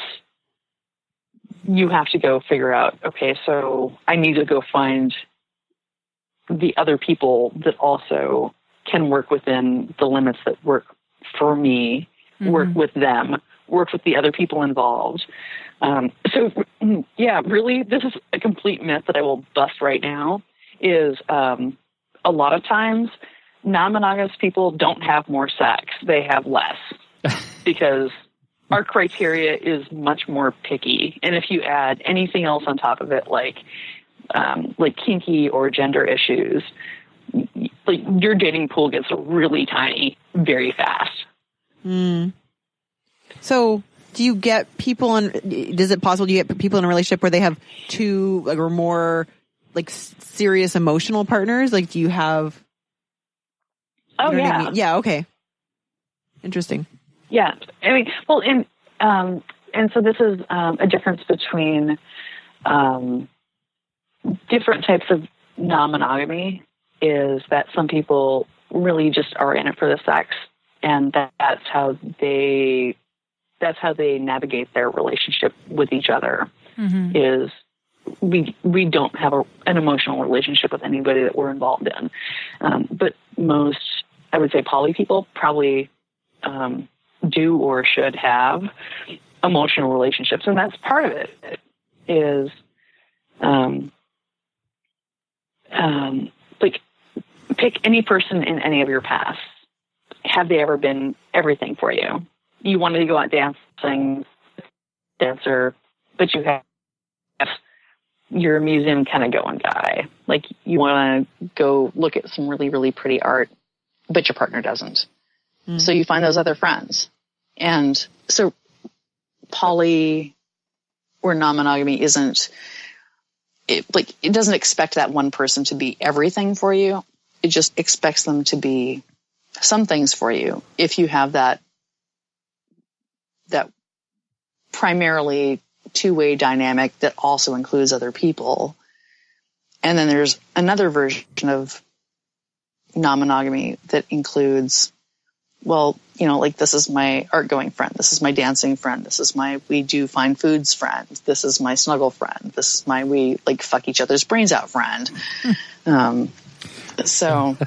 you have to go figure out, okay, so I need to go find the other people that also can work within the limits that work for me, work with them, work with the other people involved. So, yeah, really, this is a complete myth that I will bust right now, is a lot of times non-monogamous people don't have more sex. They have less because our criteria is much more picky. And if you add anything else on top of it, like kinky or gender issues, like your dating pool gets really tiny very fast. So do you get people is it possible you get people in a relationship where they have two or more serious emotional partners? Like, do you have? Oh, you know yeah. what I mean? Yeah. Okay. Interesting. Yeah. I mean, well, and so this is a difference between different types of non-monogamy, is that some people really just are in it for the sex, and that's how they navigate their relationship with each other. Is we don't have an emotional relationship with anybody that we're involved in, but most, I would say, poly people probably do or should have emotional relationships, and that's part of it. Is pick any person in any of your pasts. Have they ever been everything for you? You wanted to go out dancing, dancer, but you have you're a museum kind of going guy. Like, you want to go look at some really, really pretty art, but your partner doesn't. So you find those other friends. And so poly or non-monogamy it doesn't expect that one person to be everything for you. It just expects them to be some things for you. If you have that primarily two-way dynamic that also includes other people. And then there's another version of non-monogamy that includes, well, this is my art-going friend. This is my dancing friend. This is my we do fine foods friend. This is my snuggle friend. This is my we fuck each other's brains out friend. So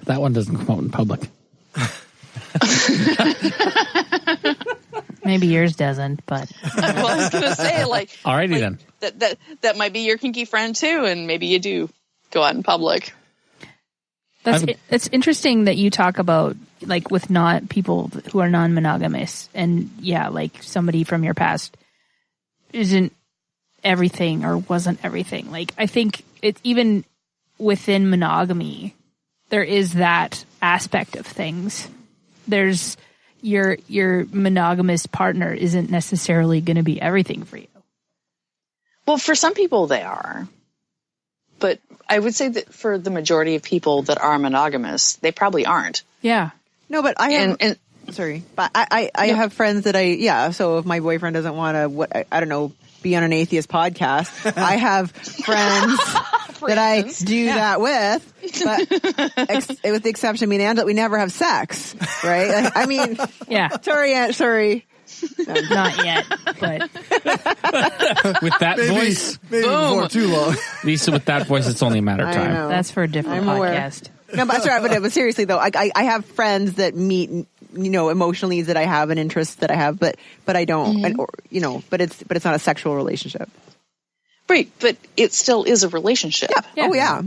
that one doesn't come out in public. Maybe yours doesn't, but well, I was gonna say alrighty then. That might be your kinky friend too, and maybe you do go out in public. That's interesting that you talk about with not people who are non-monogamous, and somebody from your past isn't everything or wasn't everything. I think it's even within monogamy, there is that aspect of things. There's your monogamous partner isn't necessarily going to be everything for you. Well, for some people they are. But I would say that for the majority of people that are monogamous, they probably aren't. Yeah. No, but I have, sorry, but I have friends that so if my boyfriend doesn't want to, I don't know, be on an atheist podcast, I have friends that I do that with, but with the exception of me and Angela, we never have sex, right? I mean, yeah. Sorry. Not yet, but with that voice, maybe before too long. Lisa, with that voice, it's only a matter of time. That's for a different podcast. No, but sorry, but seriously though, I have friends that meet, emotional needs that I have and interests that I have, but I don't, but it's not a sexual relationship. Right, but it still is a relationship. Yeah. Oh yeah.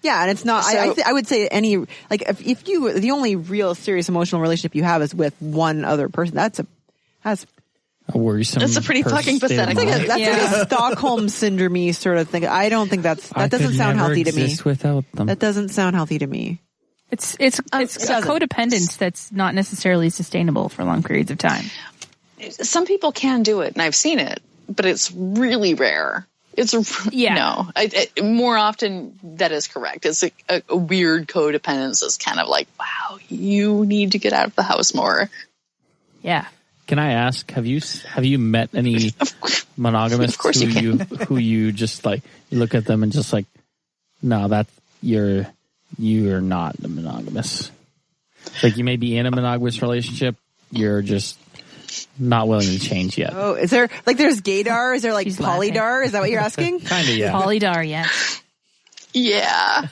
Yeah, and it's not. So, I would say if you the only real serious emotional relationship you have is with one other person, that's a worrisome. That's a pretty fucking pathetic. That's like a Stockholm syndrome sort of thing. I don't think that doesn't sound healthy to me. Without them. That doesn't sound healthy to me. It's a codependence that's not necessarily sustainable for long periods of time. Some people can do it, and I've seen it, but it's really rare. More often that is correct. It's a weird codependence. It's kind of like, wow, you need to get out of the house more. Yeah. Can I ask, have you met any monogamists who you just you look at them and just no, that you're not a monogamous. You may be in a monogamous relationship, you're just not willing to change yet. Oh, is there like there's gaydar? Is there like She's laughing. polydar? Is that what you're asking? Kind of, yeah. Polydar, yeah. Yeah.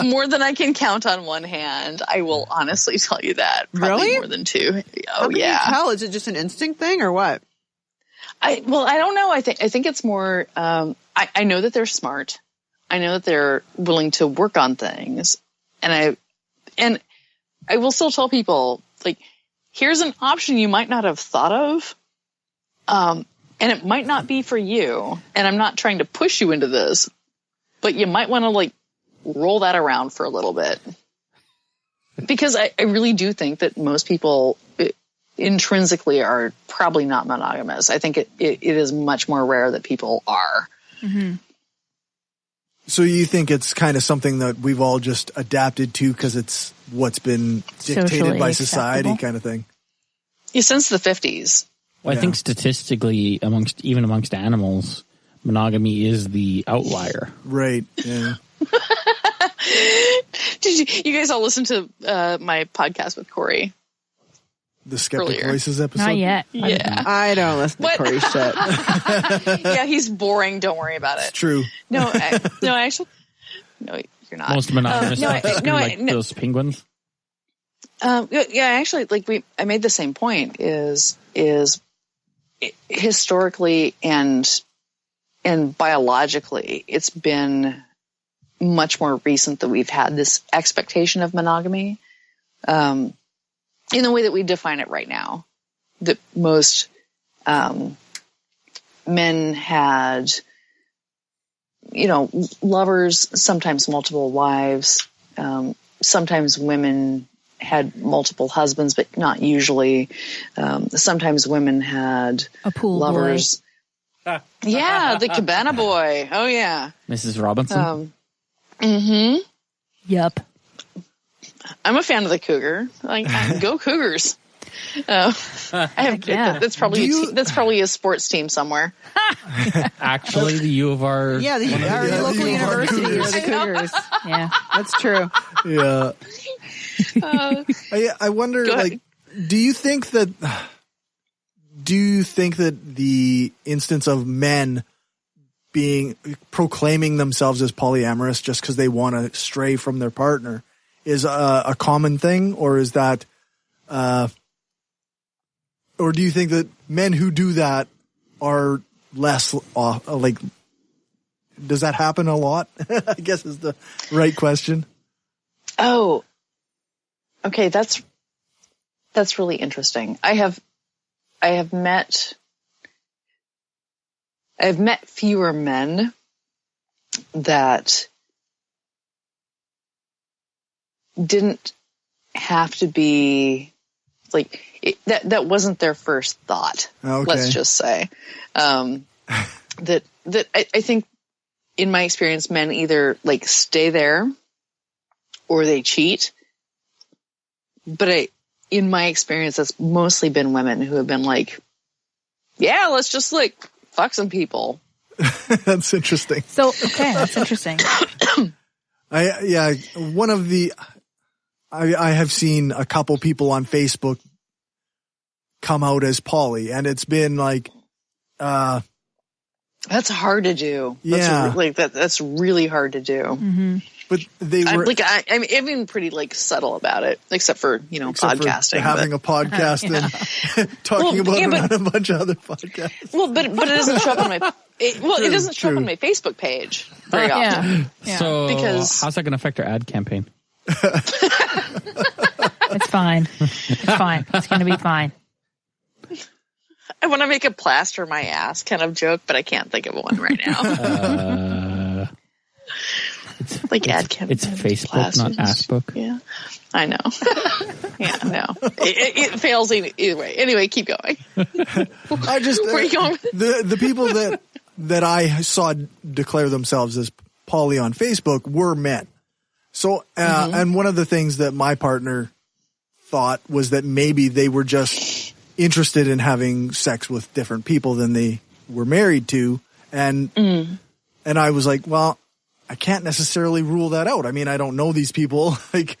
More than I can count on one hand. I will honestly tell you that. Probably Really? more than two. How Oh, can you yeah. tell? Is it just an instinct thing or what? I don't know. I think it's more, I know that they're smart. I know that they're willing to work on things. And I will still tell people, like, here's an option you might not have thought of. And it might not be for you. And I'm not trying to push you into this, but you might want to like roll that around for a little bit. Because I really do think that most people intrinsically are probably not monogamous. I think it is much more rare that people are. Mm-hmm. So you think it's kind of something that we've all just adapted to because it's what's been dictated Socially by society acceptable. kind of thing? Yeah, since the 50s. Well, I Yeah. think statistically, amongst animals, monogamy is the outlier. Right. Yeah. Did you guys all listen to my podcast with Cory? The Skeptic Earlier. Voices episode? Not yet. Yeah. I don't listen to What? Cory shit. Yeah, he's boring. Don't worry about It's it. true. No, actually, no, you're not. Most monogamous no, are no, like no. those penguins. Yeah, actually, like I made the same point. Is historically and biologically, it's been much more recent that we've had this expectation of monogamy, in the way that we define it right now. That most men had, lovers, sometimes multiple wives. Sometimes women had multiple husbands, but not usually. Sometimes women had A pool lovers. Yeah, the cabana boy. Oh yeah. Mrs. Robinson. boy. Yup. I'm a fan of the cougar. Like, go Cougars. I have. yeah. That's probably a sports team somewhere. Actually, the U of R. Yeah, our the local U of R university Cougars. are the Cougars. Yeah. That's true. Yeah. I wonder, Go ahead. like, do you think that the instance of men proclaiming themselves as polyamorous just because they want to stray from their partner is a common thing, or is that, or do you think that men who do that are less like? Does that happen a lot? I guess is the right question. Oh, okay. That's really interesting. I have met fewer men that didn't have to be like that wasn't their first thought. Okay. Let's just say that I think in my experience, men either like stay there or they cheat. But in my experience, that's mostly been women who have been like, yeah, let's just like fuck some people. That's interesting. So, okay, that's interesting. I have seen a couple people on Facebook come out as poly, and it's been like, That's hard to do. Yeah. That's really hard to do. Mm-hmm. but they were I'm even pretty like subtle about it, except for except for podcasting. having a podcast and talking about it on a bunch of other podcasts. Well, but it doesn't show up on my. It doesn't show up true. on my Facebook page very often. Yeah. Yeah. So, Because- how's that going to affect our ad campaign? It's fine. It's fine. It's going to be fine. I want to make a plaster my ass kind of joke, but I can't think of one right now. Like ad campaign. It's Facebook, not Assbook. Yeah, I know. Yeah, no, it fails either way. Anyway, keep going. I just Where are you going? the people that I saw declare themselves as poly on Facebook were men. So and one of the things that my partner thought was that maybe they were just interested in having sex with different people than they were married to, and I was like, well, I can't necessarily rule that out. I mean, I don't know these people. Like,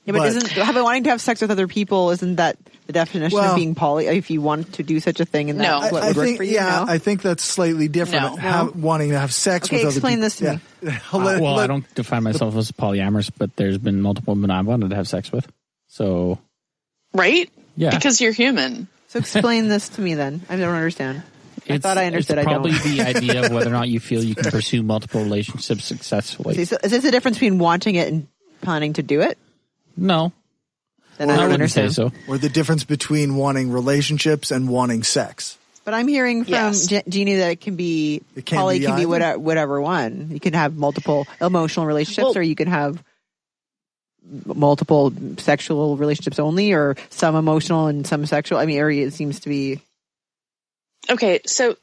Yeah, but isn't wanting to have sex with other people, isn't that the definition of being poly? If you want to do such a thing, and that's what would work for you? Yeah, I think that's slightly different. Wanting to have sex with other people. Explain this to me. I don't define myself as polyamorous, but there's been multiple men I've wanted to have sex with. So, right? Yeah, because you're human. So explain this to me then. I don't understand. I thought I understood. It's probably the idea of whether or not you feel you can pursue multiple relationships successfully. So is this the difference between wanting it and planning to do it? No. Then I don't understand. Say so. Or the difference between wanting relationships and wanting sex. But I'm hearing from Jeannie that it can be whatever one. You can have multiple emotional relationships, or you can have multiple sexual relationships only, or some emotional and some sexual. I mean, it seems to be. Okay, so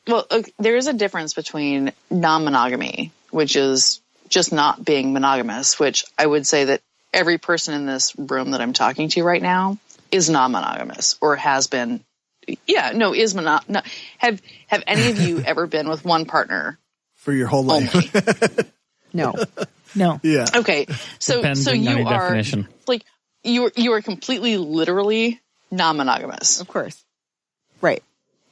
there is a difference between non-monogamy, which is just not being monogamous, which I would say that every person in this room that I'm talking to right now is non-monogamous or has been. Yeah, no, is monogamous. Have any of you ever been with one partner for your whole life? No. Yeah. Okay, so you are definition. Like you are completely, literally non-monogamous. Of course, right.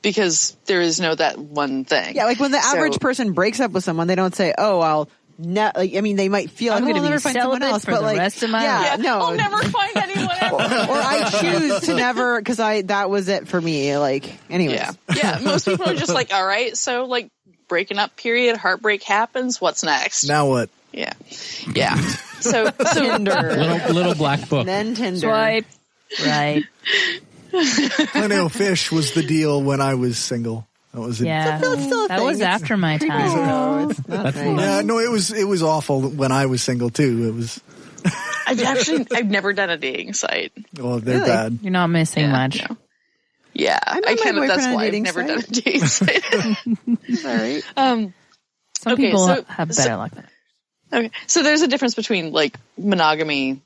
Because there is no that one thing. Yeah, like when the average person breaks up with someone, they don't say, "Oh, I'll." I mean, they might feel I'm like going to never be find someone else, for but the rest of my life. No, I'll never find anyone else. or I choose to never because that was it for me. Like, anyways. Yeah. Most people are just like, all right, so like breaking up period, heartbreak happens. What's next? Now what? Yeah. So Tinder, little black book, then Tinder, Swipe. Right. Plenty of Fish was the deal when I was single. That was it. Yeah, that was after my time. No, it's nothing. Yeah, no, it was awful when I was single too. It was. I've never done a dating site. Oh, they're bad. You're not missing much. No. Yeah, I kind of. That's why I've never done a dating site. Sorry. Some people have better luck than others. Okay, so there's a difference between like monogamy,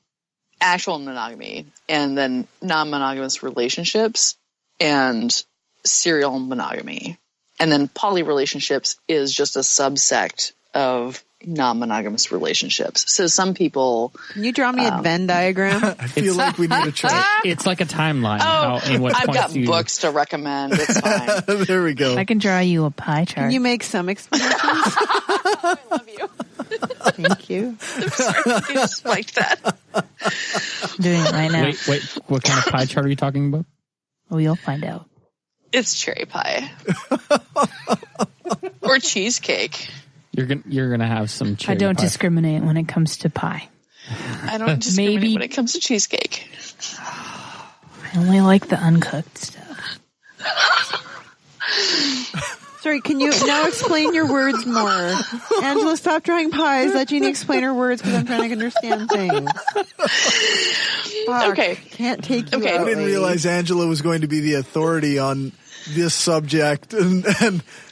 actual monogamy, and then non-monogamous relationships and serial monogamy. And then poly relationships is just a subsect of non-monogamous relationships. So some people... Can you draw me a Venn diagram? I feel like we need a chart. It's like a timeline. I've got books to recommend. It's fine. There we go. I can draw you a pie chart. Can you make some explanations? I love you. Thank you. I'm sorry, you just like that. I'm doing it right now. Wait, what kind of pie chart are you talking about? Oh, you'll find out. It's cherry pie. Or cheesecake. You're gonna have some cherry I don't pie. discriminate when it comes to pie. I don't discriminate when it comes to cheesecake. I only like the uncooked stuff. Sorry, can you now explain your words more? Angela, stop drawing pies. Let Jeannie explain her words because I'm trying to understand things. Fuck, Okay. Can't take you Okay. out, I didn't lady. realize Angela was going to be the authority on this subject and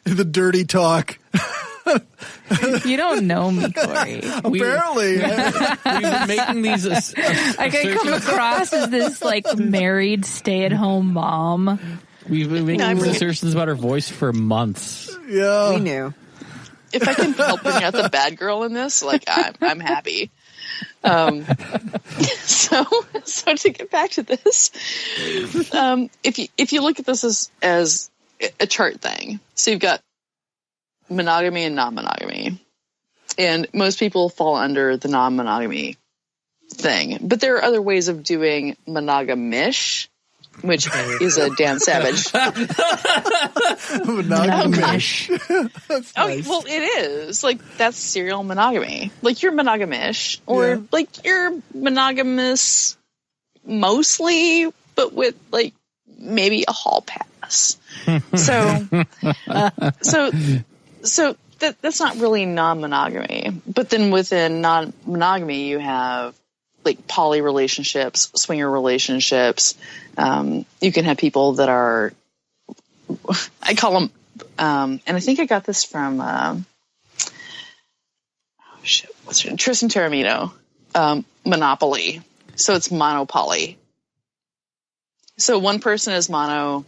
the dirty talk. You don't know me, Cory. Apparently. We've been making these. I can come across as this like married stay-at-home mom. We've been making these assertions about her voice for months. Yeah. We knew. If I can help bring out the bad girl in this, like I'm happy. So to get back to this, if you look at this as a chart thing, so you've got monogamy and non-monogamy, and most people fall under the non-monogamy thing, but there are other ways of doing monogamish, which is a Dan Savage. Monogamish. That's nice. Well, it is. Like, that's serial monogamy. Like, you're monogamish, or, like, you're monogamous mostly, but with, like, maybe a hall pass. So that's not really non-monogamy. But then within non-monogamy, you have, like, poly relationships, swinger relationships. You can have people that are, I call them, and I think I got this from, Tristan Taramino, Monopoly. So it's monopoly. So one person is mono,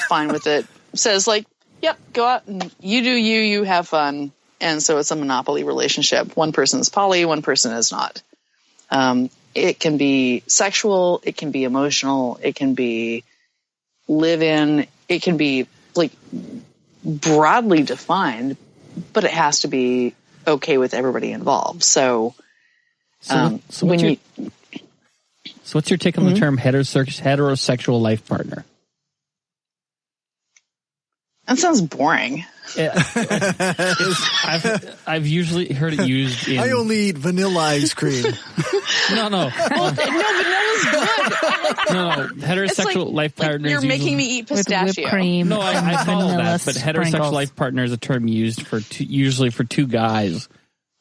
fine with it, says like, yep, go out and you do you have fun. And so it's a monopoly relationship. One person is poly, one person is not. It can be sexual, it can be emotional, it can be live-in, it can be like broadly defined, but it has to be okay with everybody involved. So what's your take on the term heterosexual life partner? That sounds boring. Yeah. I've usually heard it used in... I only eat vanilla ice cream. Well, No. no, vanilla's good. No. Heterosexual life partners... You're making me eat With pistachio. whipped cream. No, I follow vanilla that, but heterosexual sprinkles. life partner is a term used for usually for two guys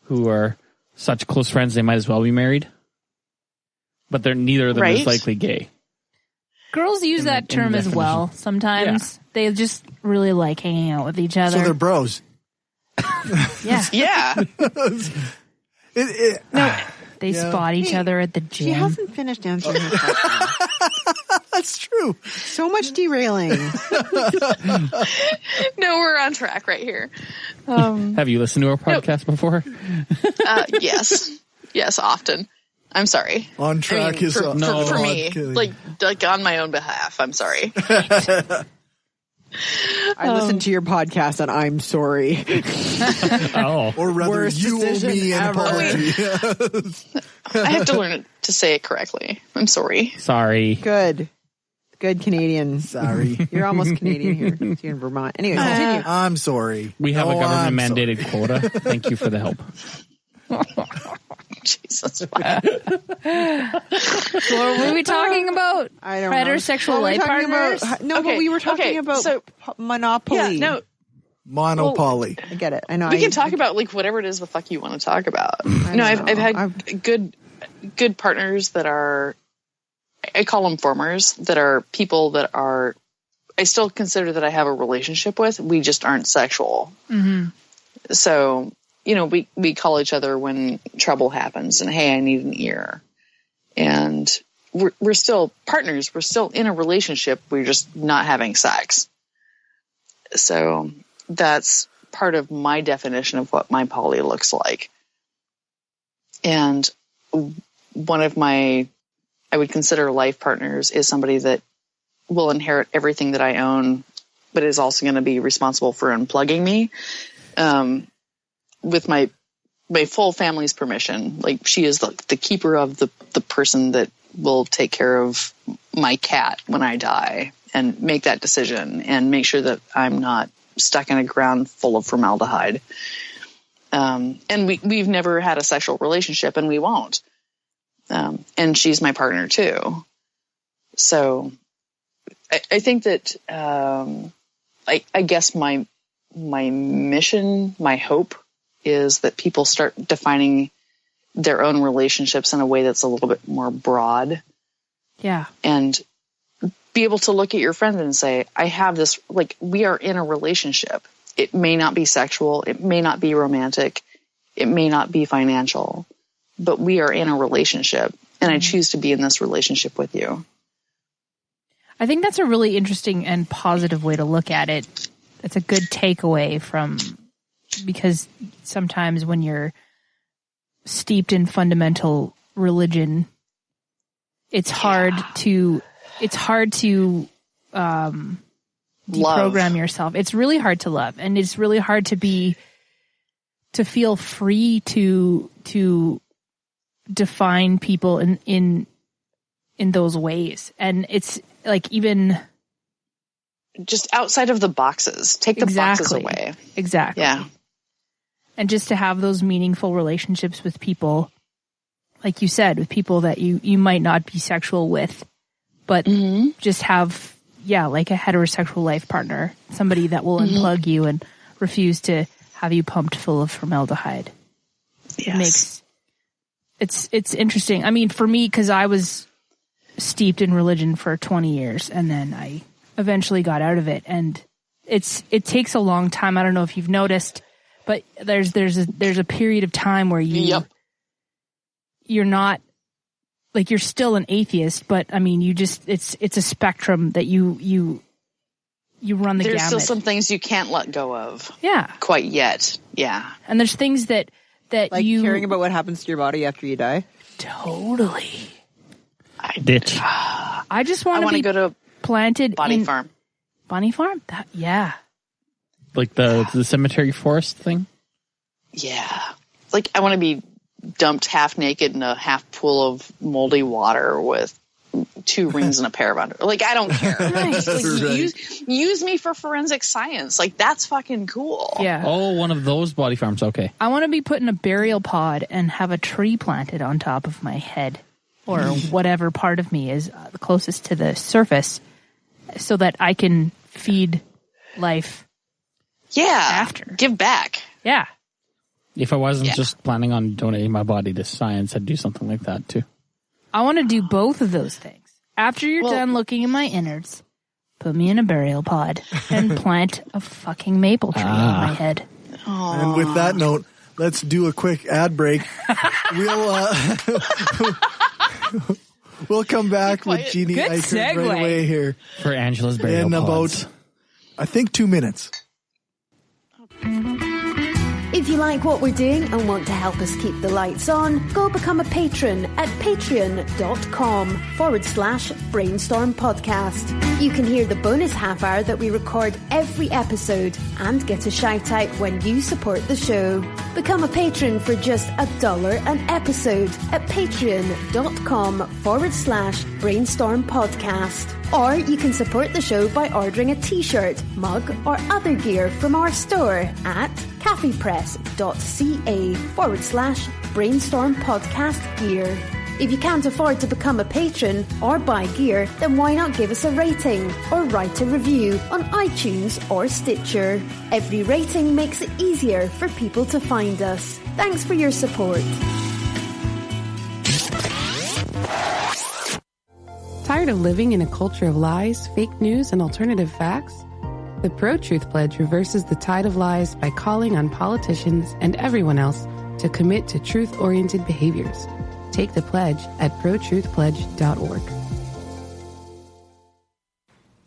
who are such close friends they might as well be married, but neither of them is likely gay. Girls use that term as well sometimes. Yeah. They just really like hanging out with each other. So they're bros. Yeah. Yeah. They spot each other at the gym. She hasn't finished answering her question. That's true. So much derailing. No, we're on track right here. Have you listened to our podcast before? Yes, often. I'm sorry. On track is for me, like on my own behalf. I'm sorry. I listened to your podcast and I'm sorry. Or rather, Worst you owe me an ever. apology. I have to learn to say it correctly. I'm sorry. Sorry. Good Canadian. Sorry. You're almost Canadian here. You're in Vermont. Anyway, continue. I'm sorry. We have a government-mandated quota. Thank you for the help. Jesus. So were we talking about I don't heterosexual life partners? But we were talking about monopoly. Yeah, no. Monopoly. I get it. I know. We can talk about like whatever it is the fuck you want to talk about. I've had good partners that are, I call them formers, that are people that are, I still consider that I have a relationship with. We just aren't sexual. Mm-hmm. So, we call each other when trouble happens and, hey, I need an ear. And we're still partners. We're still in a relationship. We're just not having sex. So that's part of my definition of what my poly looks like. And one of my, I would consider life partners is somebody that will inherit everything that I own, but is also going to be responsible for unplugging me. With my full family's permission. Like, she is the keeper of the person that will take care of my cat when I die and make that decision and make sure that I'm not stuck in a ground full of formaldehyde. And we've never had a sexual relationship, and we won't. And she's my partner too. So I think that, I guess my mission, my hope, is that people start defining their own relationships in a way that's a little bit more broad. Yeah. And be able to look at your friend and say, I have this, like, we are in a relationship. It may not be sexual. It may not be romantic. It may not be financial, but we are in a relationship, and I choose to be in this relationship with you. I think that's a really interesting and positive way to look at it. It's a good takeaway because sometimes when you're steeped in fundamental religion, it's hard to deprogram yourself. It's really hard to love, and it's really hard to feel free to define people in those ways. And it's like, even just outside of the boxes, take the boxes away. Exactly. Yeah. And just to have those meaningful relationships with people, like you said, with people that you might not be sexual with, but just have, like a heterosexual life partner, somebody that will unplug you and refuse to have you pumped full of formaldehyde. Yes. It's interesting. I mean, for me, because I was steeped in religion for 20 years, and then I eventually got out of it, and it takes a long time. I don't know if you've noticed, but there's a period of time where you're not, like, you're still an atheist, but I mean, it's a spectrum that you run the gamut. There's still some things you can't let go of. Yeah. Quite yet. Yeah. And there's things that like caring about what happens to your body after you die. Totally. Ditch. I just want to be go to planted Bonnie in Farm. Bonnie Farm? Yeah. Like the cemetery forest thing? Yeah. Like, I want to be dumped half naked in a half pool of moldy water with 2 rings and a pair of underwear. Like, I don't care. Nice. Like, use me for forensic science. Like, that's fucking cool. Yeah. Oh, one of those body farms. Okay. I want to be put in a burial pod and have a tree planted on top of my head or whatever part of me is closest to the surface so that I can feed life. Yeah. After. Give back. Yeah. If I wasn't just planning on donating my body to science, I'd do something like that too. I want to do both of those things. After you're done looking at my innards, put me in a burial pod and plant a fucking maple tree on my head. Aww. And with that note, let's do a quick ad break. We'll come back with Jeanne Ikerd right away here For Angela's burial in pods. about, I think, 2 minutes. If you like what we're doing and want to help us keep the lights on, go become a patron at patreon.com/Brainstorm Podcast. You can hear the bonus half hour that we record every episode and get a shout out when you support the show. Become a patron for just $1 an episode at patreon.com/Brainstorm Podcast. Or you can support the show by ordering a t-shirt, mug or other gear from our store at caffeepress.ca/Brainstorm Podcast Gear. If you can't afford to become a patron or buy gear, then why not give us a rating or write a review on iTunes or Stitcher? Every rating makes it easier for people to find us. Thanks for your support. Tired of living in a culture of lies, fake news, and alternative facts? The Pro-Truth Pledge reverses the tide of lies by calling on politicians and everyone else to commit to truth-oriented behaviors. Take the pledge at protruthpledge.org.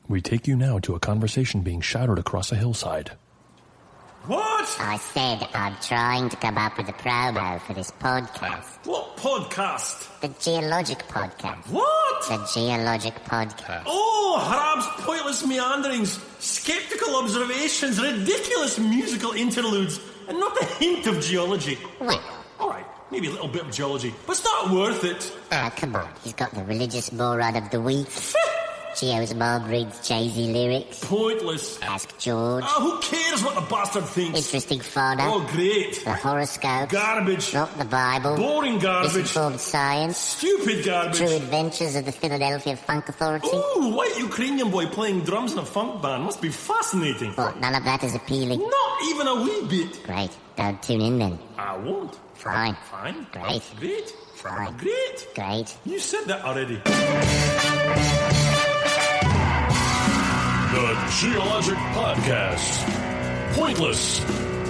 We take you now to a conversation being shouted across a hillside. What? I said I'm trying to come up with a promo for this podcast. What podcast? The Geologic Podcast. What? The Geologic Podcast. Oh, Harab's pointless meanderings, skeptical observations, ridiculous musical interludes, and not a hint of geology. Well, all right, maybe a little bit of geology, but it's not worth it. Ah, come on. He's got the religious moron of the week. Geo's mom reads Jay-Z lyrics. Pointless. Ask George. Oh, who cares what the bastard thinks? Interesting fauna. Oh, great. The horoscope. Garbage. Not the Bible. Boring garbage. Misinformed science. Stupid garbage. True adventures of the Philadelphia Funk Authority. Ooh, white Ukrainian boy playing drums in a funk band. Must be fascinating. What, none of that is appealing? Not even a wee bit. Great. Don't tune in then. I won't. Fine. Fine. Great. Great. Fine. Great. Great. You said that already. The Geologic Podcast. Pointless,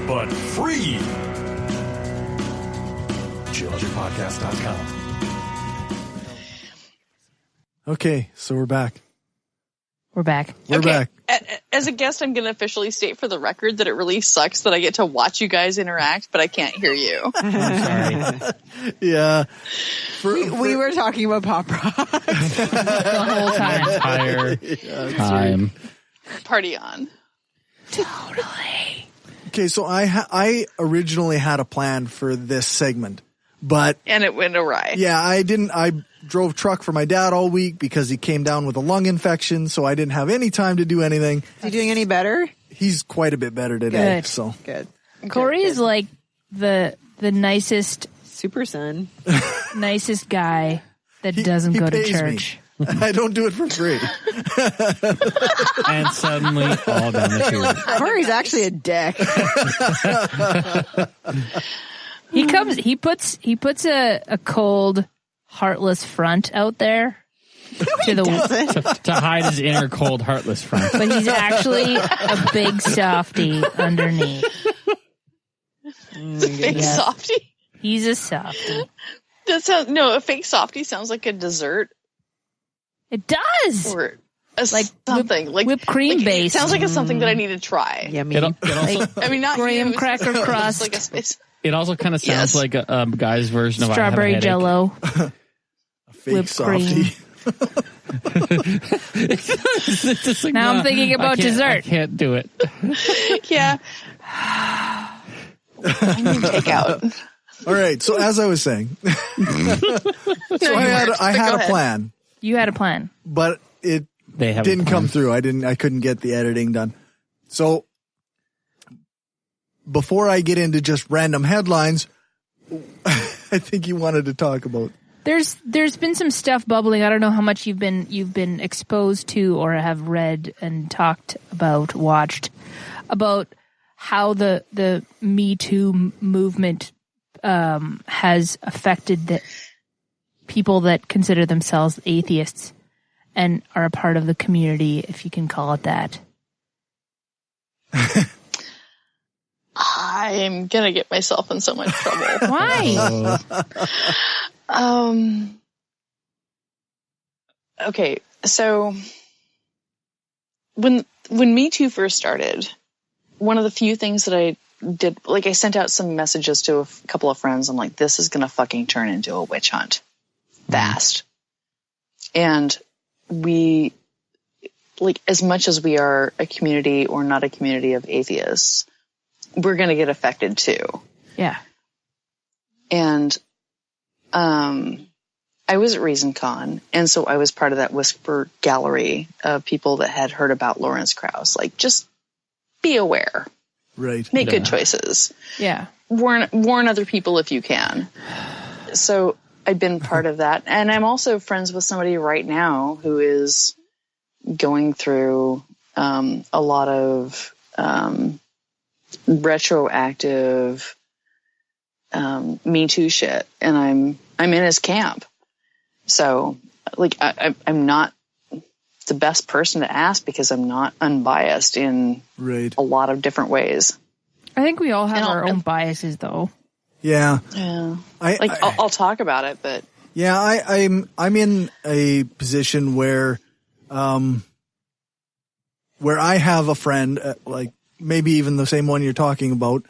but free. GeologicPodcast.com. Okay, so we're back. We're back. We're back. As a guest, I'm going to officially state for the record that it really sucks that I get to watch you guys interact, but I can't hear you. I'm sorry. Yeah. We were talking about pop rock. The whole time. Entire time. Party on. Totally. Okay, so I originally had a plan for this segment, but And it went awry. yeah, I drove truck for my dad all week because he came down with a lung infection, so I didn't have any time to do anything. Is he doing any better? He's quite a bit better today. Good. So Good. Cory is like the nicest Super son. nicest guy that doesn't he go to pays me. church. I don't do it for free. And suddenly, all down the tube. Cory's actually a dick. He puts a cold, heartless front out there To hide his inner cold, heartless front. but he's actually a big softy underneath. Fake softy? He's a softy. A fake softy sounds like a dessert It does. or Like something. whipped cream base. Sounds like it's something that I need to try. Yummy. It also, I mean, not graham you, cracker it's crust. Like a space. It also kind of sounds like a guy's version of strawberry I have a jello. A fake Whipped softie. It's just like, Now I'm thinking about dessert. I can't do it. Yeah. I need takeout. All right. So as I was saying, I had a plan, You had a plan. but it They haven't didn't come planned. through. I couldn't get the editing done. So before I get into just random headlines, I think you wanted to talk about. There's been some stuff bubbling. I don't know how much you've been exposed to or have read and talked about, watched about how the Me Too movement has affected the people that consider themselves atheists and are a part of the community, if you can call it that. I'm gonna get myself in so much trouble. Why? Okay, so when Me Too first started, one of the few things that I did, like I sent out some messages to a couple of friends. I'm like, this is gonna fucking turn into a witch hunt fast. And we, like, as much as we are a community or not a community of atheists, we're gonna get affected too. Yeah. And I was at ReasonCon, and so I was part of that whisper gallery of people that had heard about Lawrence Krauss. Like, just be aware. Right. Make good choices. Yeah. Warn other people if you can. So I've been part of that. And I'm also friends with somebody right now who is going through a lot of retroactive Me Too shit. And I'm in his camp. So, like, I'm not the best person to ask because I'm not unbiased in a lot of different ways. I think we all have our own biases, though. Yeah. Yeah. I'll talk about it, but yeah, I'm in a position where I have a friend, like maybe even the same one you're talking about,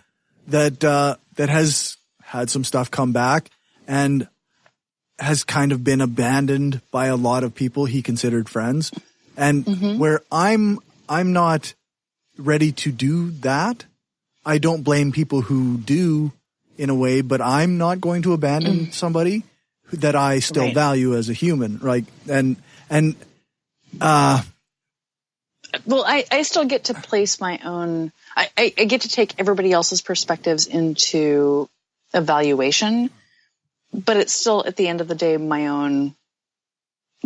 that has had some stuff come back and has kind of been abandoned by a lot of people he considered friends. And where I'm not ready to do that. I don't blame people who do in a way, but I'm not going to abandon somebody that I still value as a human. Right. Well, I still get to place my own, I get to take everybody else's perspectives into evaluation, but it's still at the end of the day, my own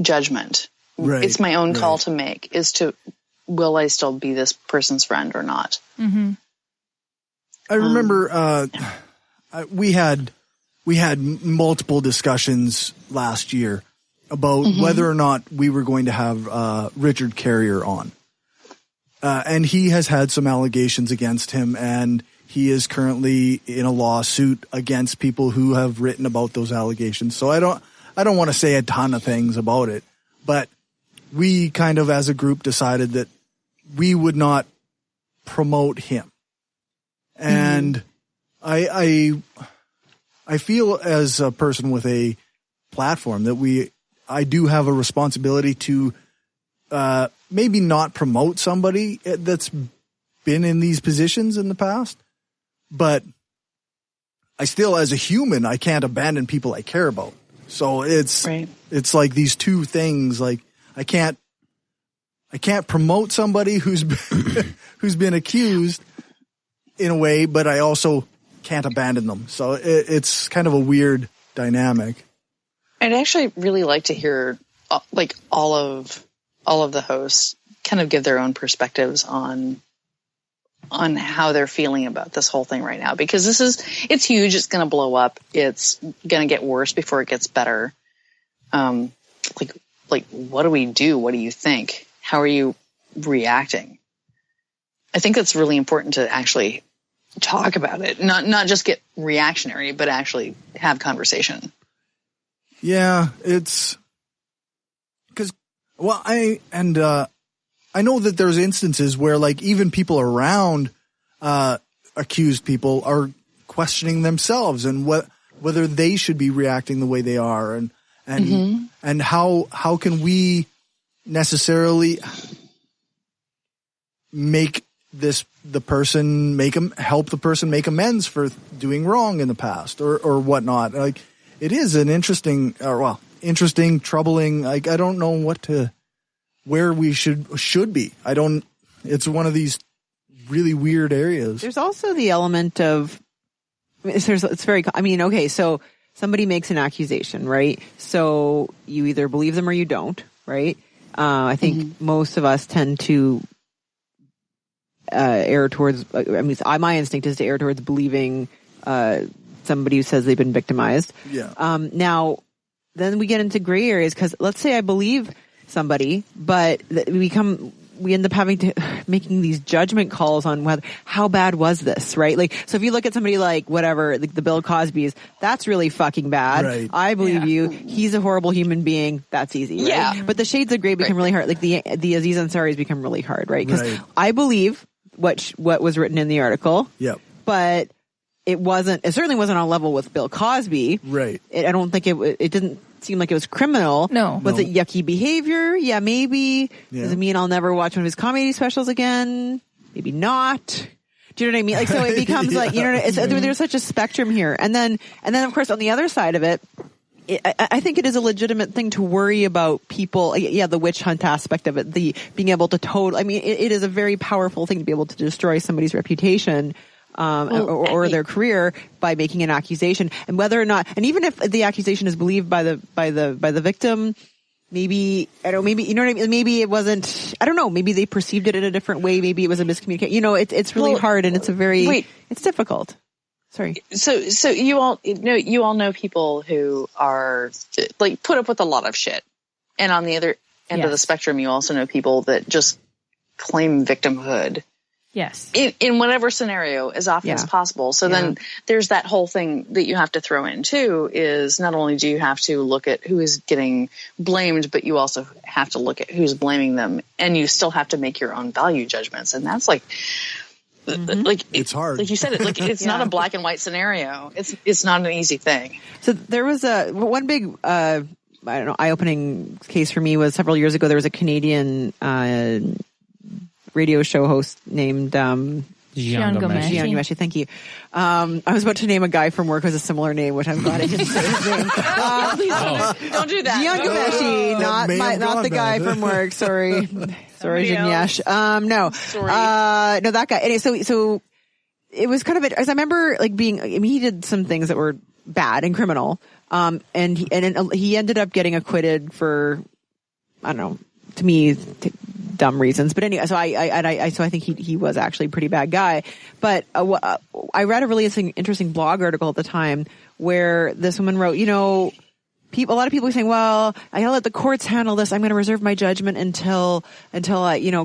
judgment. Right. It's my own call to make is to, will I still be this person's friend or not? Mm-hmm. I remember, we had multiple discussions last year about whether or not we were going to have Richard Carrier on. And he has had some allegations against him, and he is currently in a lawsuit against people who have written about those allegations. So I don't want to say a ton of things about it, but we kind of as a group decided that we would not promote him. And I feel as a person with a platform that I do have a responsibility to maybe not promote somebody that's been in these positions in the past, but I still, as a human, I can't abandon people I care about. So it's like these two things. Like I can't promote somebody who's been accused in a way, but I also can't abandon them. So it's kind of a weird dynamic. I'd actually really like to hear like all of the hosts kind of give their own perspectives on how they're feeling about this whole thing right now, because it's huge. It's going to blow up. It's going to get worse before it gets better. Like what do we do? What do you think? How are you reacting? I think that's really important to actually talk about it, not just get reactionary, but actually have conversation. Yeah, it's because, well, I know that there's instances where like even people around accused people are questioning themselves and whether they should be reacting the way they are, and how can we necessarily make help the person make amends for doing wrong in the past or whatnot. Like, it is an interesting, troubling. Like, I don't know where we should be. It's one of these really weird areas. There's also the element of, so somebody makes an accusation, right? So you either believe them or you don't, right? I think most of us tend to err towards, my instinct is to err towards believing somebody who says they've been victimized. Yeah. Now, then we get into gray areas, because let's say I believe somebody, but we end up making these judgment calls on how bad was this, right? Like, so if you look at somebody like the Bill Cosby's, that's really fucking bad. Right. I believe you. He's a horrible human being. That's easy, right? Yeah. But the shades of gray become really hard. Like the Aziz Ansari's become really hard, right? Because I believe what was written in the article. Yep. But it certainly wasn't on level with Bill Cosby. Right. I don't think it didn't seem like it was criminal. No. Was it yucky behavior? Yeah, maybe. Yeah. Does it mean I'll never watch one of his comedy specials again? Maybe not. Do you know what I mean? Like, so it becomes like, you know, there's such a spectrum here. And then of course on the other side of it, I think it is a legitimate thing to worry about people. Yeah, the witch hunt aspect of it, the being able to it is a very powerful thing to be able to destroy somebody's reputation. Or their career by making an accusation, and whether or not, and even if the accusation is believed by the victim, maybe you know what I mean. Maybe it wasn't. I don't know. Maybe they perceived it in a different way. Maybe it was a miscommunication. You know, it's really hard, and it's difficult. Sorry. So you all know people who are like put up with a lot of shit, and on the other end of the spectrum, you also know people that just claim victimhood. Yes. In whatever scenario as often as possible. So then there's that whole thing that you have to throw in too, is not only do you have to look at who is getting blamed, but you also have to look at who's blaming them, and you still have to make your own value judgments. And that's like it's hard. Like you said, it's not a black and white scenario. It's not an easy thing. So there was one big, eye-opening case for me was several years ago. There was a Canadian, radio show host named Jeanne Ghomeshi. Thank you. I was about to name a guy from work who has a similar name, which I'm glad I didn't say his name. Don't do that. Jeanne Ghomeshi, not the guy from work. Sorry, Jeanne. No. Sorry. No, that guy. Anyway, so it was kind of as I remember, like he did some things that were bad and criminal. And he ended up getting acquitted for, I don't know, to me, dumb reasons. But anyway, so I think he was actually a pretty bad guy. But I read a really interesting blog article at the time where this woman wrote, you know, a lot of people are saying, well, I gotta let the courts handle this. I'm going to reserve my judgment until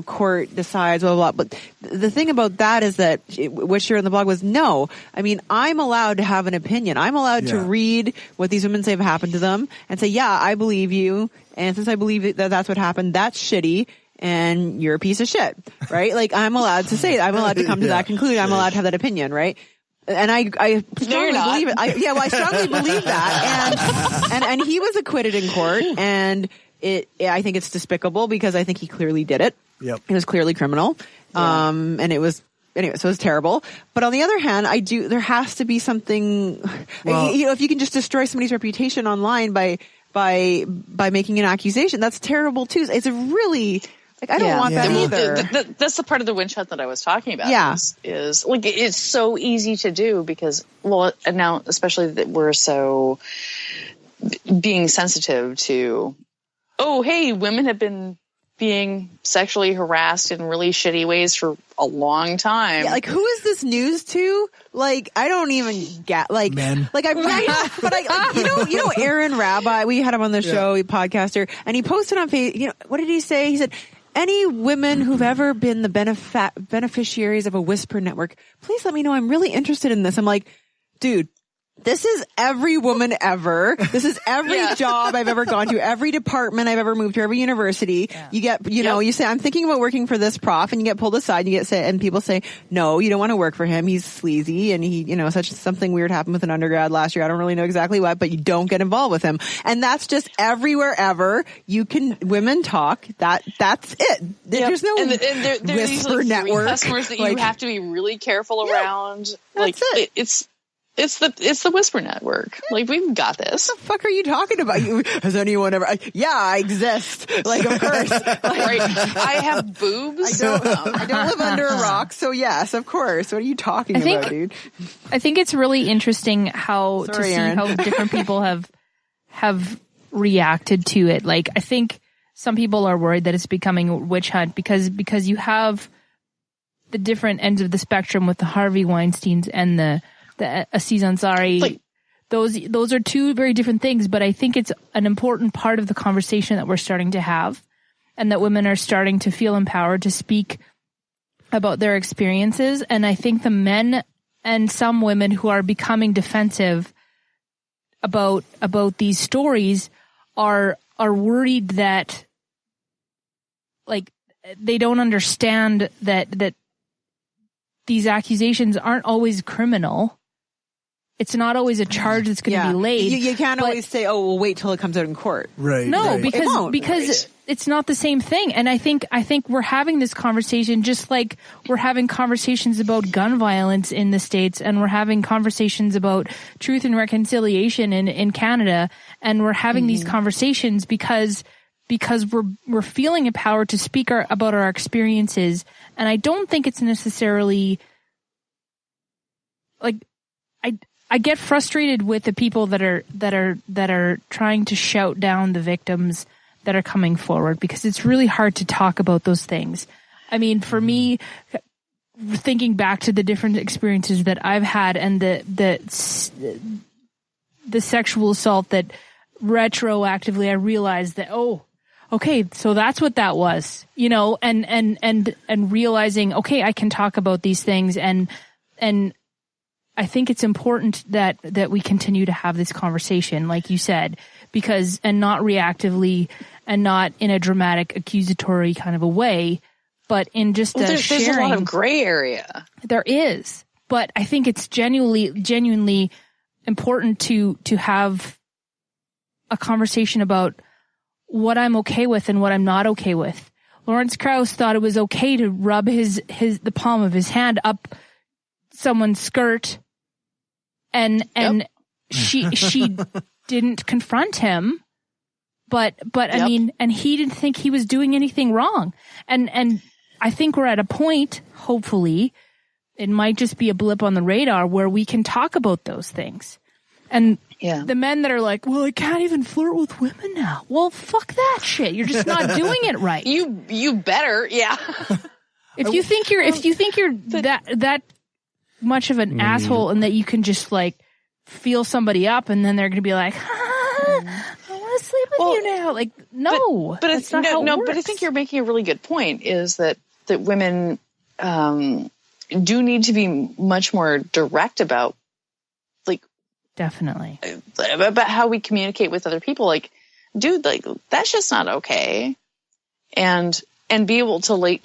court decides, blah, blah, blah. But the thing about that is that what she wrote in the blog was, no, I mean, I'm allowed to have an opinion. I'm allowed to read what these women say have happened to them and say, yeah, I believe you. And since I believe that that's what happened, that's shitty. And you're a piece of shit, right? Like, I'm allowed to say that. I'm allowed to come to that conclusion. I'm allowed to have that opinion, right? And I strongly believe it. I strongly believe that. And he was acquitted in court, and I think it's despicable because I think he clearly did it. Yep. It was clearly criminal. And it was, anyway, so it was terrible. But on the other hand, there has to be something, if you can just destroy somebody's reputation online by making an accusation, that's terrible too. It's a really, like, I don't want that either. That's the part of the witch hunt that I was talking about. Yeah. Is like, it's so easy to do because, well, and now especially that we're so being sensitive to, oh, hey, women have been being sexually harassed in really shitty ways for a long time. Yeah, like, who is this news to? Like, I don't even get, like, men. Like, you know, Aaron Rabbi, we had him on the show, he podcaster, and he posted on Facebook, what did he say? He said, any women who've ever been the beneficiaries of a whisper network, please let me know. I'm really interested in this. I'm like, dude, This is every woman ever. This is every job I've ever gone to, every department I've ever moved to, every university. Yeah. You get, you know, you say, I'm thinking about working for this prof, and you get pulled aside and you get and people say, no, you don't want to work for him. He's sleazy, and he, you know, something weird happened with an undergrad last year. I don't really know exactly what, but you don't get involved with him. And that's just everywhere ever. Women talk. That's it. There's no and there whisper network. Customers that you have to be really careful around. Like it's the whisper network. Like, we've got this. What the fuck are you talking about? Has anyone ever? Yeah, I exist. Like, of course. Like, right. I have boobs. I don't live under a rock. So yes, of course. What are you talking about, dude? I think it's really interesting how different people have reacted to it. Like, I think some people are worried that it's becoming a witch hunt because you have the different ends of the spectrum with the Harvey Weinsteins and the Aziz Ansari. Like, those are two very different things, but I think it's an important part of the conversation that we're starting to have, and that women are starting to feel empowered to speak about their experiences. And I think the men and some women who are becoming defensive about these stories are worried that, like, they don't understand that these accusations aren't always criminal. It's not always a charge that's going to be laid. You can't always say, "Oh, we'll wait till it comes out in court." Right. No, right. because it's not the same thing. And I think we're having this conversation just like we're having conversations about gun violence in the States, and we're having conversations about truth and reconciliation in Canada, and we're having these conversations because we're feeling empowered to speak about our experiences. And I don't think it's necessarily like I get frustrated with the people that are trying to shout down the victims that are coming forward, because it's really hard to talk about those things. I mean, for me, thinking back to the different experiences that I've had, and the sexual assault that retroactively I realized that, oh, okay, so that's what that was, you know, and realizing, okay, I can talk about these things, and I think it's important that we continue to have this conversation, like you said, and not reactively, and not in a dramatic, accusatory kind of a way, but in just there's sharing. There's a lot of gray area. There is, but I think it's genuinely important to have a conversation about what I'm okay with and what I'm not okay with. Lawrence Krauss thought it was okay to rub the palm of his hand up someone's skirt, and she didn't confront him, but I mean, and he didn't think he was doing anything wrong. And I think we're at a point, hopefully, it might just be a blip on the radar, where we can talk about those things. And the men that are like, well, I can't even flirt with women now. Well, fuck that shit. You're just not doing it right. You better, If you think you're that much of an asshole, and that you can just like feel somebody up, and then they're going to be like, I want to sleep with you now. Like, no, but that's not how it works. But I think you're making a really good point, is that women do need to be much more direct about, like, definitely about how we communicate with other people. Like, dude, like, that's just not okay. And be able to lay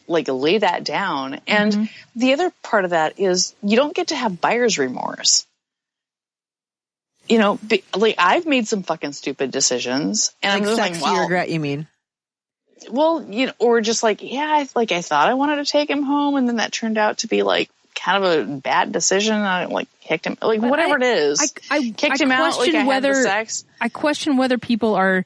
that down. And the other part of that is, you don't get to have buyer's remorse. You know, like, I've made some fucking stupid decisions, and like I'm sexy like, regret, you mean? Well, you know, or just like, I thought I wanted to take him home, and then that turned out to be like kind of a bad decision. I like kicked him, like, whatever it is. I kicked him out. Like, I had the sex. I question whether people are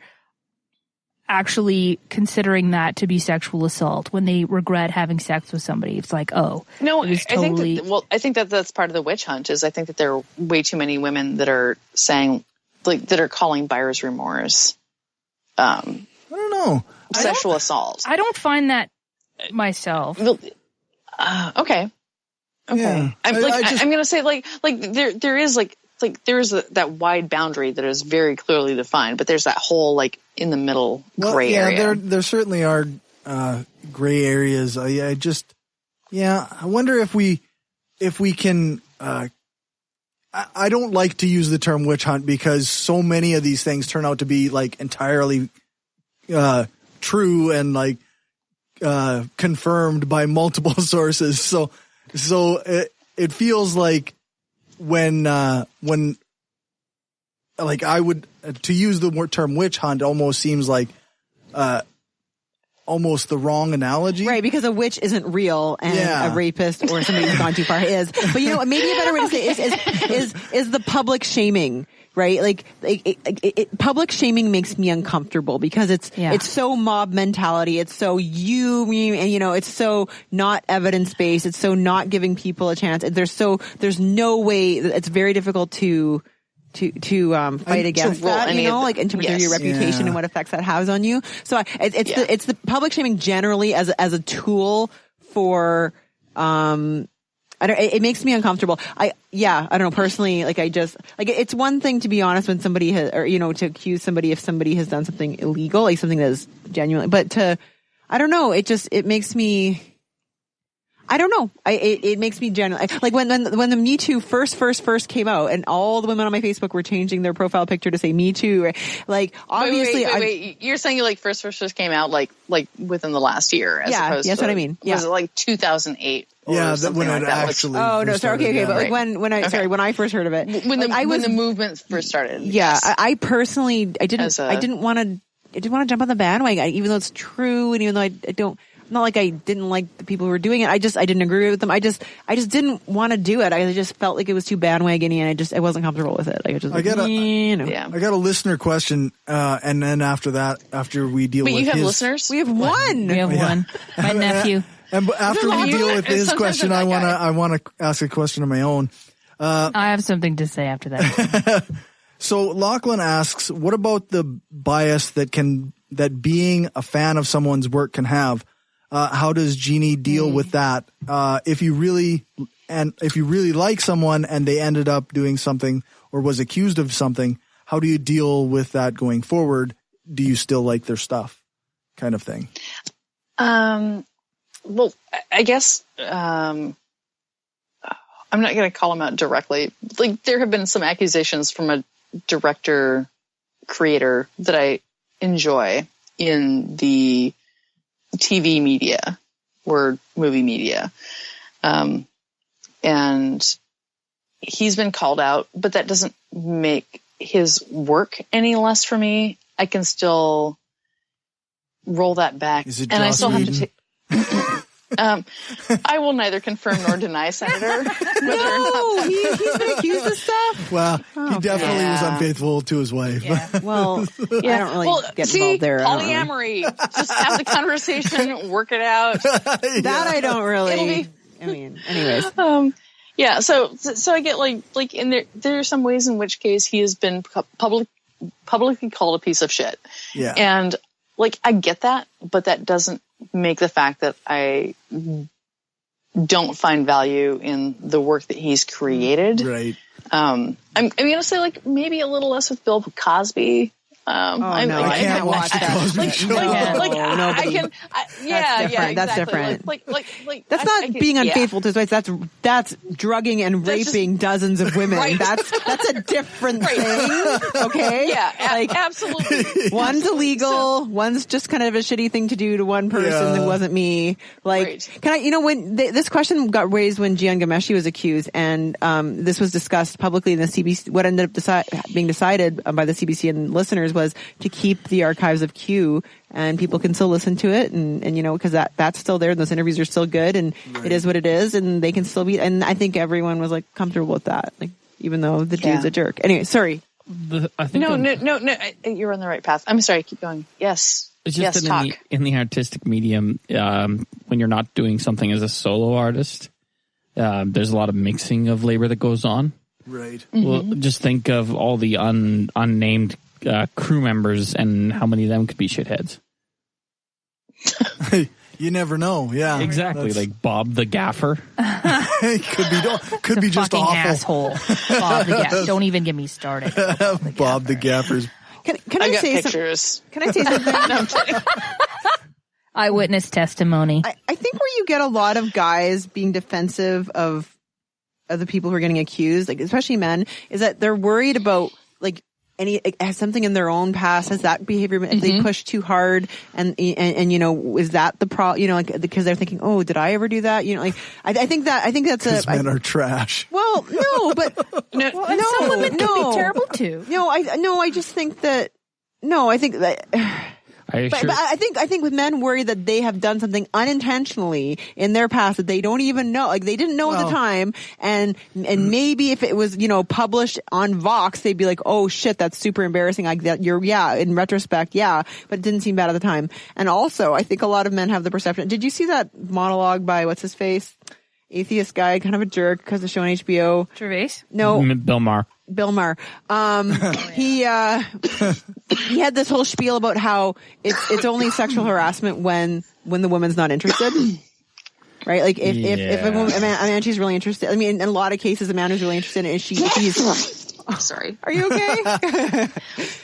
actually considering that to be sexual assault when they regret having sex with somebody. It's like, oh, no, I think that's part of the witch hunt. Is I think that there are way too many women that are saying, like, that are calling buyer's remorse. I don't know. Sexual assault. I don't find that myself. Okay. Yeah. I'm going to say like there is there's that wide boundary that is very clearly defined, but there's that whole like in the middle gray area. There certainly are gray areas. I wonder if we can I don't like to use the term witch hunt because so many of these things turn out to be like entirely true and like confirmed by multiple sources. So it feels like when like I would to use the term witch hunt almost seems like almost the wrong analogy. Right, because a witch isn't real and a rapist or somebody who's gone too far is. But you know what, maybe a better way to say it is the public shaming, right? Like public shaming makes me uncomfortable because it's so mob mentality. It's so me, and you know, it's so not evidence-based. It's so not giving people a chance. There's no way, it's very difficult to fight against that, you know, like in terms of your reputation and what effects that has on you. So it's the public shaming generally as a tool for, it makes me uncomfortable. I don't know, personally, like it's one thing to be honest when somebody has, or, you know, to accuse somebody if somebody has done something illegal, like something that is genuine, but I don't know, it makes me, I don't know. It makes me generally like when the Me Too first came out, and all the women on my Facebook were changing their profile picture to say Me Too. Like obviously, wait. You're saying like first came out like within the last year, as opposed that's to, what I mean. Was it like 2008? Yeah, when it actually. Oh no, sorry. Okay, but like when I first heard of it, when the movement first started. Yeah, I personally I didn't want to jump on the bandwagon, even though it's true, and even though I don't. Not like I didn't like the people who were doing it. I didn't agree with them. I just didn't want to do it. I just felt like it was too bandwagony, and I wasn't comfortable with it. I got a listener question, and then after we deal with you have his listeners? We have one. We have one. My nephew. And after we deal with his question, I want to ask a question of my own. I have something to say after that. So Lachlan asks, what about the bias that being a fan of someone's work can have? How does Jeannie deal with that? If you really like someone and they ended up doing something or was accused of something, how do you deal with that going forward? Do you still like their stuff, kind of thing? Well, I guess I'm not going to call them out directly. Like there have been some accusations from a director creator that I enjoy in the TV media or movie media. And he's been called out, but that doesn't make his work any less for me. I can still roll that back. Is it and I Joss still have to Whedon? take. I will neither confirm nor deny, Senator. He's been accused of stuff. Well, he definitely was unfaithful to his wife. Yeah. Well, I don't really get involved there. Polyamory. Just have the conversation, work it out. That I don't really. I mean, anyways. Yeah. So I get like in there are some ways in which case he has been publicly called a piece of shit. Yeah. And like I get that, but that doesn't make the fact that I don't find value in the work that he's created. Right. I'm going to say like maybe a little less with Bill Cosby. I can't watch the Cosby Show. That's different. Like, that's not being unfaithful to his wife. That's drugging and raping dozens of women. Right. That's a different thing. Okay. Yeah. Absolutely. One's illegal. One's just kind of a shitty thing to do to one person that wasn't me. Like, can I? When this question got raised when Jeanne Ikerd was accused, and this was discussed publicly in the CBC. What ended up being decided by the CBC and listeners was to keep the archives of Q, and people can still listen to it, and because that's still there, and those interviews are still good, and it is what it is, and they can still be. And I think everyone was like comfortable with that, like even though the dude's a jerk. Anyway, sorry. I think no, you're on the right path. I'm sorry. Keep going. Yes. It's just that talk. in the artistic medium, when you're not doing something as a solo artist, there's a lot of mixing of labor that goes on. Right. Mm-hmm. Well, just think of all the unnamed crew members and how many of them could be shitheads. You never know. Yeah, exactly. Like Bob the Gaffer. could be just awful. Asshole. Bob the Gaffer. Don't even get me started. Bob the Gaffer's. Can I say pictures? Can I say something? Eyewitness testimony. I think where you get a lot of guys being defensive of of the people who are getting accused, like especially men, is that they're worried about like has something in their own past, has that behavior, if they push too hard and you know, is that the problem, you know, like, because they're thinking, oh, did I ever do that? You know, like, I think that's men are trash. Well, no, but some women can be terrible too. I just think that, I think that, but I think with men worry that they have done something unintentionally in their past that they don't even know, like they didn't know at the time, and maybe if it was, you know, published on Vox, they'd be like, oh shit, that's super embarrassing. Like that, in retrospect, but it didn't seem bad at the time. And also, I think a lot of men have the perception. Did you see that monologue by what's his face? Atheist guy, kind of a jerk, because it's show on HBO. Gervais? No. Bill Maher. He had this whole spiel about how it's only sexual harassment when the woman's not interested. Right? Like if a man she's really interested. I mean, in a lot of cases, a man who's really interested in he's sorry. Are you okay?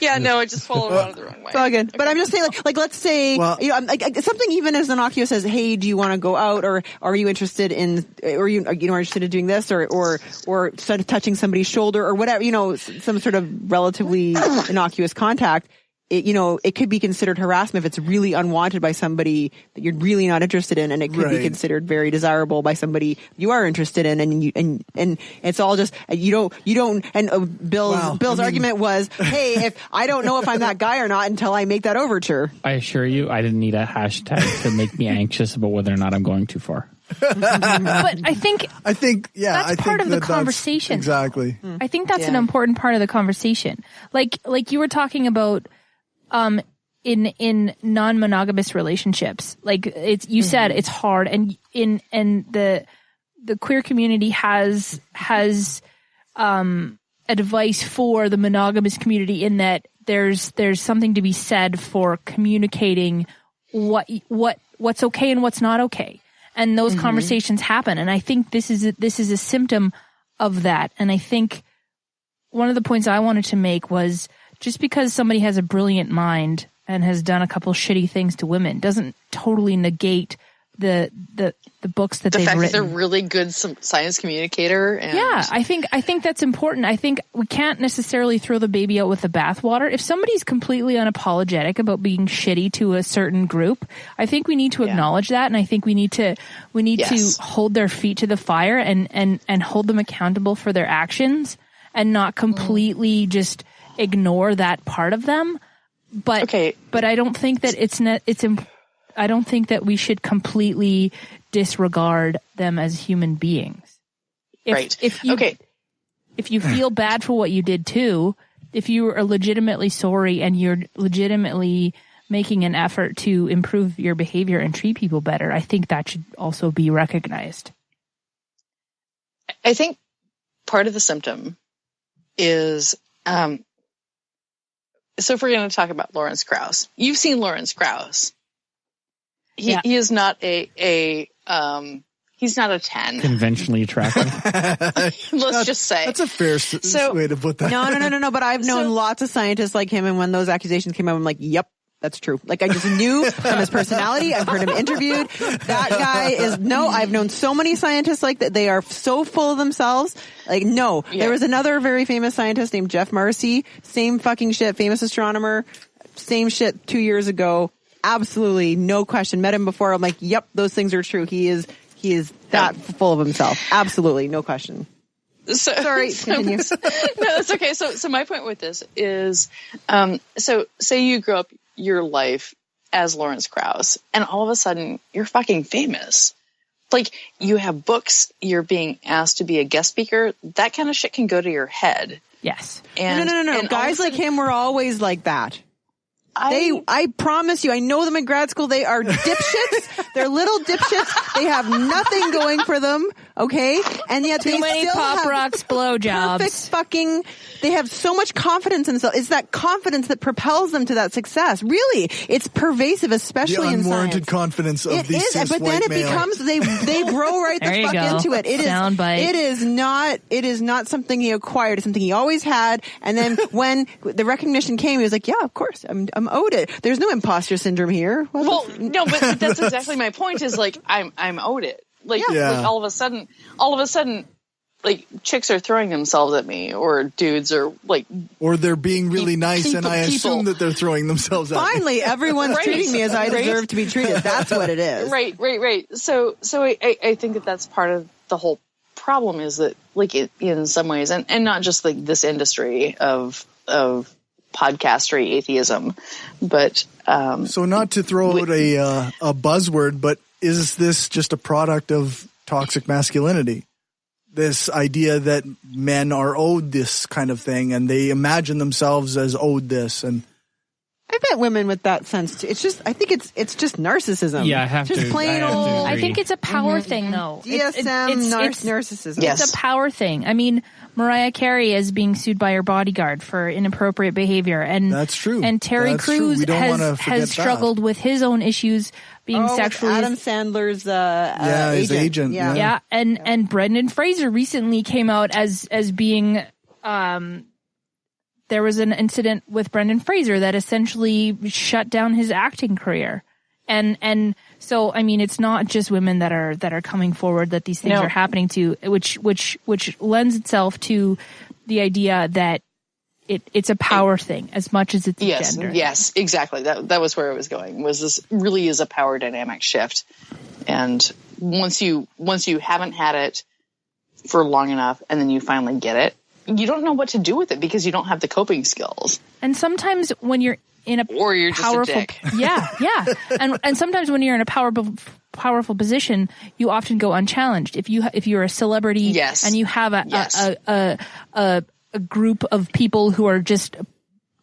Yeah, no, I just followed around the wrong way. It's all good. Okay. But I'm just saying, like let's say, you know, like something even as innocuous as, hey, do you want to go out, or are you interested in, or you know, interested in doing this, or sort of touching somebody's shoulder, or whatever, you know, some sort of relatively innocuous contact. It, you know, it could be considered harassment if it's really unwanted by somebody that you're really not interested in, and it could be considered very desirable by somebody you are interested in, and it's all just you don't. And Bill's argument was, hey, if I don't know if I'm that guy or not until I make that overture. I assure you, I didn't need a hashtag to make me anxious about whether or not I'm going too far. But I think that's part of the conversation. Exactly. I think that's an important part of the conversation. Like you were talking about. In non-monogamous relationships, like you said, it's hard, and the queer community has advice for the monogamous community in that there's something to be said for communicating what's okay and what's not okay, and those conversations happen, and I think this is a symptom of that, and I think one of the points I wanted to make was, just because somebody has a brilliant mind and has done a couple shitty things to women doesn't totally negate the books that they've written. The fact that they're really good science communicator. And I think that's important. I think we can't necessarily throw the baby out with the bathwater. If somebody's completely unapologetic about being shitty to a certain group, I think we need to acknowledge that, and I think we need to hold their feet to the fire and hold them accountable for their actions, and not completely just ignore that part of them, but I don't think that I don't think that we should completely disregard them as human beings. If you feel bad for what you did too, if you are legitimately sorry and you're legitimately making an effort to improve your behavior and treat people better, I think that should also be recognized. I think part of the symptom is so if we're going to talk about Lawrence Krauss, you've seen Lawrence Krauss. He is not he's not a 10. Conventionally attractive. Let's just say. That's a fair way to put that. No. But I've known lots of scientists like him, and when those accusations came out, I'm like, yep. That's true. Like, I just knew from his personality. I've heard him interviewed. That guy is, I've known so many scientists like that. They are so full of themselves. Like, no. Yeah. There was another very famous scientist named Jeff Marcy. Same fucking shit. Famous astronomer. Same shit 2 years ago. Absolutely. No question. Met him before. I'm like, yep, those things are true. He is that full of himself. Absolutely. No question. Sorry, continue. No, that's okay. So my point with this is, so say you grew up your life as Lawrence Krauss, and all of a sudden you're fucking famous. Like, you have books, you're being asked to be a guest speaker. That kind of shit can go to your head. Yes. And no. Guys like him were always like that. I promise you, I know them in grad school. They are dipshits. They're little dipshits. They have nothing going for them. Okay. And yet they still Pop Rocks blowjobs. Perfect fucking, they have so much confidence in themselves. It's that confidence that propels them to that success. Really. It's pervasive, especially in science. The unwarranted confidence of these cis but then it becomes, they grow right the fuck into it. It is not something he acquired. It's something he always had. And then when the recognition came, he was like, yeah, of course. I'm owed it. There's no imposter syndrome here. No, but that's exactly my point, is like, I'm owed it. Like all of a sudden, like chicks are throwing themselves at me, or dudes are like, or they're being really nice, and I assume people. that they're throwing themselves at me. Finally, everyone's treating me as I deserve to be treated. That's what it is. Right. So I think that that's part of the whole problem, is that like in some ways, and not just like this industry of podcastery atheism, but so not to throw out a buzzword, but is this just a product of toxic masculinity? This idea that men are owed this kind of thing, and they imagine themselves as owed this. And I bet women with that sense too. It's just, I think it's just narcissism. Yeah, I have just to. plain old. I think it's a power thing, though. DSM narcissism. It's a power thing. I mean, Mariah Carey is being sued by her bodyguard for inappropriate behavior, and that's true. And Terry Crews has struggled with his own issues, being sexually. Adam Sandler's his agent. Yeah. And Brendan Fraser recently came out as being there was an incident with Brendan Fraser that essentially shut down his acting career. And so, I mean, it's not just women that are coming forward that these things are happening to, which lends itself to the idea that it's a power thing as much as it's a gender. Yes, exactly. That was where I was going. Was this really is a power dynamic shift, and once you haven't had it for long enough, and then you finally get it, you don't know what to do with it because you don't have the coping skills. And sometimes when you're in a or you're powerful, just a dick. Yeah. And sometimes when you're in a powerful position, you often go unchallenged. If you're a celebrity, and you have a group of people who are just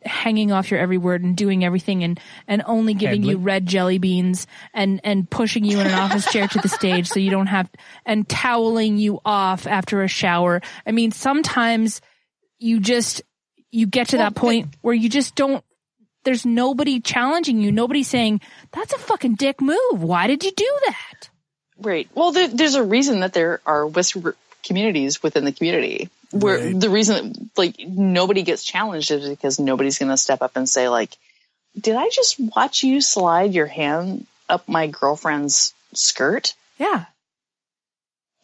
hanging off your every word and doing everything and only giving you red jelly beans and pushing you in an office chair to the stage so you don't have, and toweling you off after a shower. I mean, sometimes you get to that point where you just don't, there's nobody challenging you. Nobody's saying, that's a fucking dick move. Why did you do that? Right. Well, there's a reason that there are whisper communities within the community. Where the reason like nobody gets challenged is because nobody's going to step up and say like, did I just watch you slide your hand up my girlfriend's skirt? Yeah.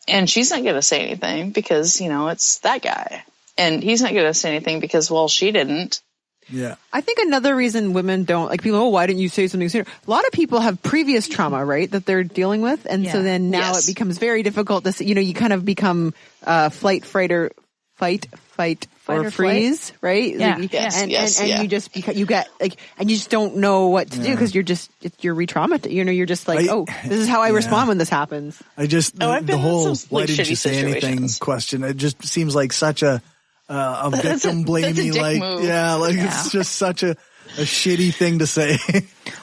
And she's not going to say anything because, it's that guy. And he's not going to say anything because, well, she didn't. Yeah. I think another reason women don't like people, why didn't you say something sooner? A lot of people have previous trauma, right, that they're dealing with. And so then now it becomes very difficult to say, you kind of become fight, or freeze, right? Yeah. And you just you get like, and you just don't know what to do because you're re-traumatized. You're just like, this is how I respond when this happens. I just the whole why didn't you say anything question. It just seems like such a victim blamey, like move. It's just such a shitty thing to say.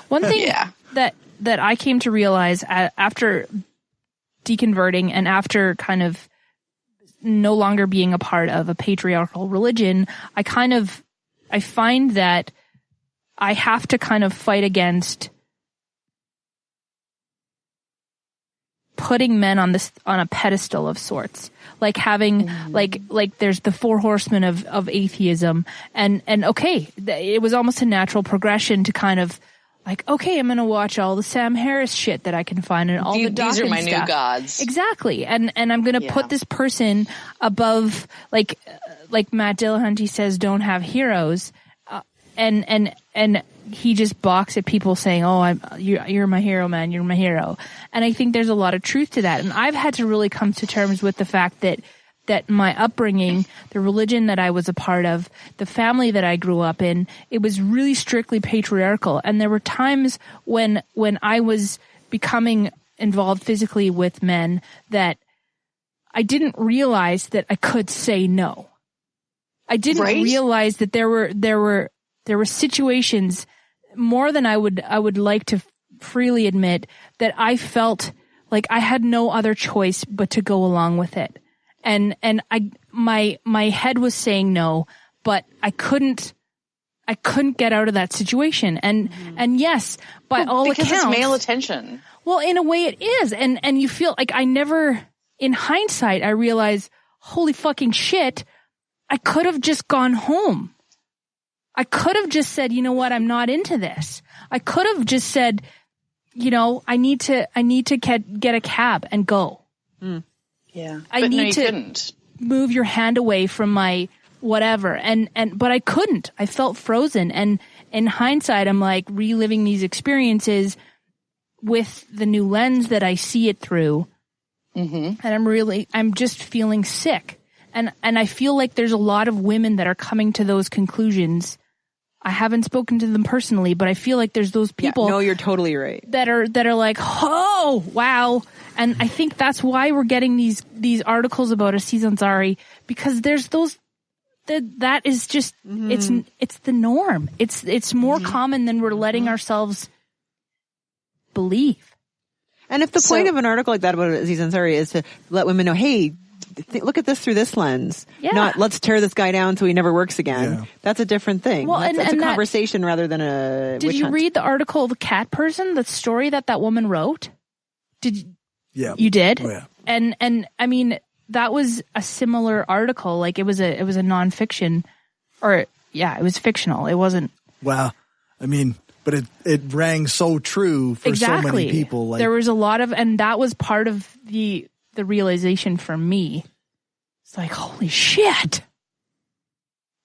One thing that I came to realize after deconverting and after kind of no longer being a part of a patriarchal religion, I find that I have to kind of fight against putting men on a pedestal of sorts, like having like there's the four horsemen of atheism, and okay, it was almost a natural progression to kind of like, okay, I'm going to watch all the Sam Harris shit that I can find and all the Dawkins These are my stuff. new gods. Exactly. And I'm going to put this person above, like Matt Dillahunty says, don't have heroes. And he just balks at people saying, oh, you're my hero, man. You're my hero. And I think there's a lot of truth to that. And I've had to really come to terms with the fact that my upbringing, the religion that I was a part of, the family that I grew up in, it was really strictly patriarchal. And there were times when I was becoming involved physically with men that I didn't realize that I could say no. I didn't realize that there were situations more than I would like to freely admit that I felt like I had no other choice but to go along with it. And my head was saying no, but I couldn't get out of that situation. And yes, by all accounts, because it's male attention. Well, in a way it is. And you feel like in hindsight, I realize, holy fucking shit, I could have just gone home. I could have just said, you know what, I'm not into this. I could have just said, I need to get a cab and go. Yeah. You couldn't. move your hand away from my whatever. But I couldn't. I felt frozen. And in hindsight, I'm like reliving these experiences with the new lens that I see it through. And I'm just feeling sick. And I feel like there's a lot of women that are coming to those conclusions. I haven't spoken to them personally, but I feel like there's those people. No, you're totally right. That are like, oh, wow. And I think that's why we're getting these articles about Aziz Ansari, because there's those that is just it's the norm. It's more common than we're letting ourselves believe. And if the point of an article like that about Aziz Ansari is to let women know, hey, look at this through this lens, not let's tear this guy down so he never works again. That's a different thing. Well, that's a conversation rather than a Did you read the article, The Cat Person, the story that woman wrote? Yeah. You did? Oh, yeah. And I mean, that was a similar article. Like it was a nonfiction, or it was fictional. It wasn't. Wow. I mean, but it rang so true for so many people. Like, there was a lot of, and that was part of the realization for me. It's like, holy shit.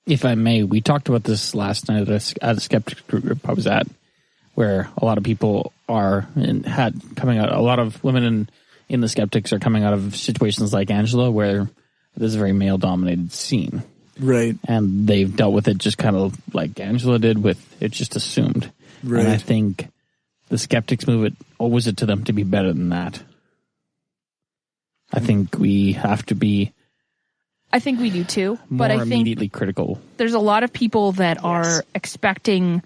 If I may, we talked about this last night at a skeptics group I was at, where a lot of people are and had coming out. A lot of women in the skeptics are coming out of situations like Angela, where there's a very male-dominated scene. Right. And they've dealt with it just kind of like Angela did with it, just assumed. Right. And I think the skeptics owes it to them to be better than that. I think we have to be. I think we do too. More but I think immediately critical. There's a lot of people that are expecting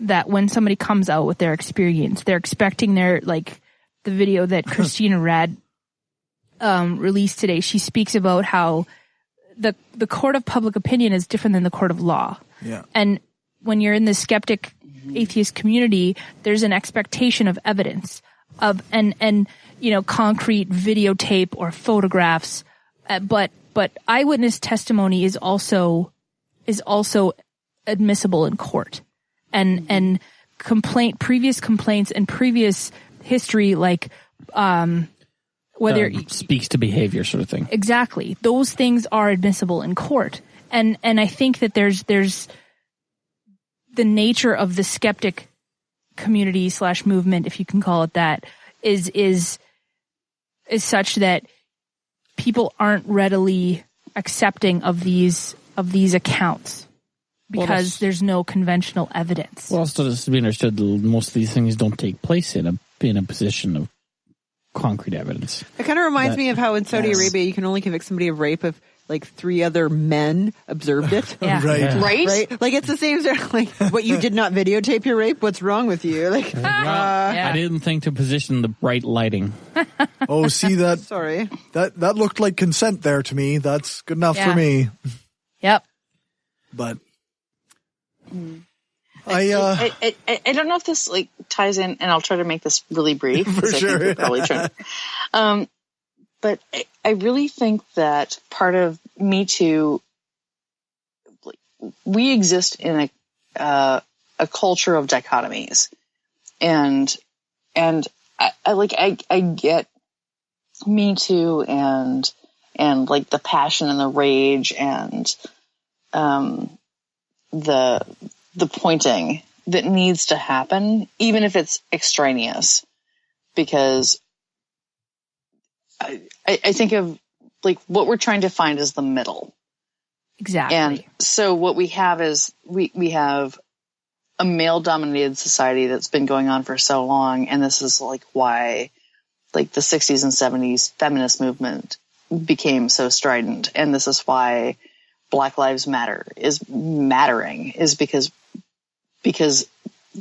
that when somebody comes out with their experience, they're expecting their, like the video that Christina Rad released today. She speaks about how the court of public opinion is different than the court of law. Yeah. And when you're in the skeptic atheist community, there's an expectation of evidence of and concrete videotape or photographs, but eyewitness testimony is also admissible in court, and previous complaints and previous history, like whether speaks to behavior sort of thing. Exactly, those things are admissible in court, and I think that there's the nature of the skeptic community / movement, if you can call it that, is such that people aren't readily accepting of these accounts because there's no conventional evidence. Well, also just to be understood, most of these things don't take place in a position of concrete evidence. It kind of reminds me of how in Saudi Arabia you can only convict somebody of rape if like 3 other men observed it. Right? Like it's the same sort of like, what, you did not videotape your rape? What's wrong with you? Like, I didn't think to position the bright lighting. Oh, see that? Sorry. That looked like consent there to me. That's good enough for me. Yep. But I don't know if this like ties in, and I'll try to make this really brief. For sure. I think we're probably trying. But I really think that part of Me Too, we exist in a culture of dichotomies, and I get Me Too and like the passion and the rage and the pointing that needs to happen, even if it's extraneous, because I think of like what we're trying to find is the middle. Exactly. And so what we have is we have a male dominated society that's been going on for so long. And this is like why like the 60s and 70s feminist movement became so strident. And this is why Black Lives Matter is mattering, is because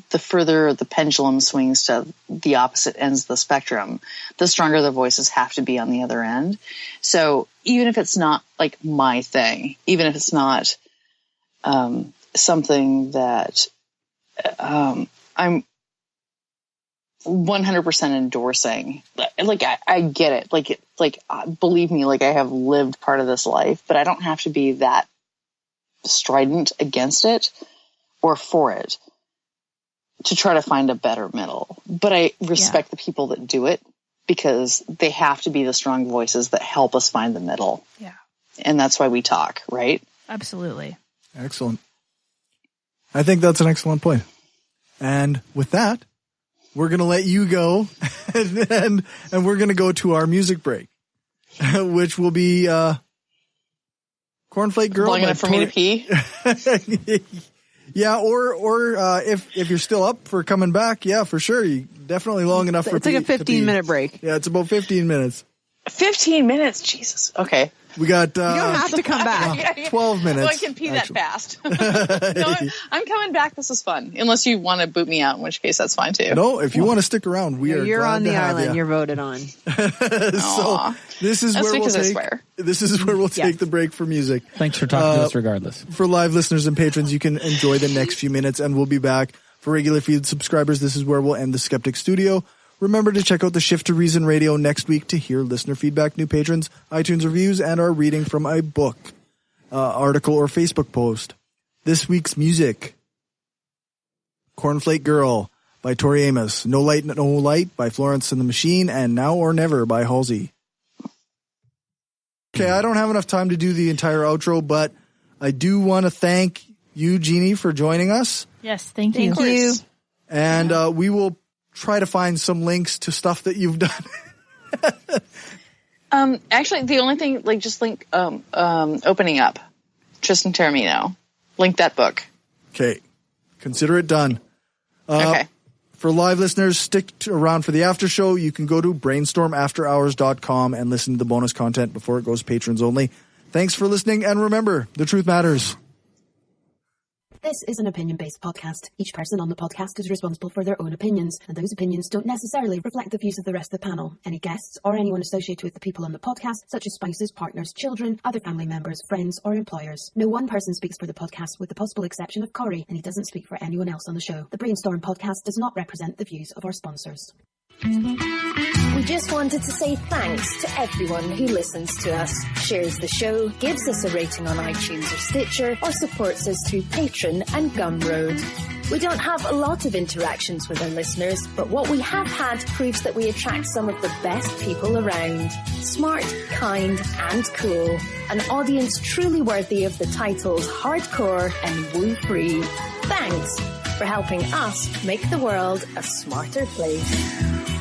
the further the pendulum swings to the opposite ends of the spectrum, the stronger the voices have to be on the other end. So even if it's not like my thing, even if it's not something that I'm 100% endorsing, like I get it. Like believe me, like I have lived part of this life, but I don't have to be that strident against it or for it to try to find a better middle. But I respect the people that do it, because they have to be the strong voices that help us find the middle. Yeah. And that's why we talk, right? Absolutely. Excellent. I think that's an excellent point. And with that, we're going to let you go and we're going to go to our music break, which will be Cornflake Girl. Long enough for me to pee? Yeah, or if you're still up for coming back, yeah, for sure. Definitely long enough for it's like a 15-minute break. Yeah, it's about 15 minutes. 15 minutes? Jesus. Okay. We got... you don't have to come back. 12 minutes. So I can pee that fast. No, I'm coming back. This is fun. Unless you want to boot me out, in which case that's fine too. No, if you want to stick around, you're glad on the to have island. you. You're voted on. So this is where we'll take the break for music. Thanks for talking to us regardless. For live listeners and patrons, you can enjoy the next few minutes and we'll be back. For regular feed subscribers, this is where we'll end the Skeptic Studio. Remember to check out the Shift to Reason Radio next week to hear listener feedback, new patrons, iTunes reviews, and our reading from a book, article, or Facebook post. This week's music: Cornflake Girl by Tori Amos, No Light, No Light by Florence and the Machine, and Now or Never by Halsey. Okay, I don't have enough time to do the entire outro, but I do want to thank you, Jeannie, for joining us. Yes, thank you. Thank you. And we will try to find some links to stuff that you've done. Actually, the only thing, just link Opening Up, Tristan Taormino. Link that book. Okay. Consider it done. Okay. For live listeners, stick around for the after show. You can go to brainstormafterhours.com and listen to the bonus content before it goes patrons only. Thanks for listening, and remember, the truth matters. This is an opinion-based podcast. Each person on the podcast is responsible for their own opinions, and those opinions don't necessarily reflect the views of the rest of the panel. Any guests or anyone associated with the people on the podcast, such as spouses, partners, children, other family members, friends, or employers. No one person speaks for the podcast with the possible exception of Cory, and he doesn't speak for anyone else on the show. The Brainstorm podcast does not represent the views of our sponsors. We just wanted to say thanks to everyone who listens to us, shares the show, gives us a rating on iTunes or Stitcher, or supports us through Patreon and Gumroad. We don't have a lot of interactions with our listeners, but what we have had proves that we attract some of the best people around. Smart, kind, and cool. An audience truly worthy of the titles hardcore and woo-free. Thanks for helping us make the world a smarter place.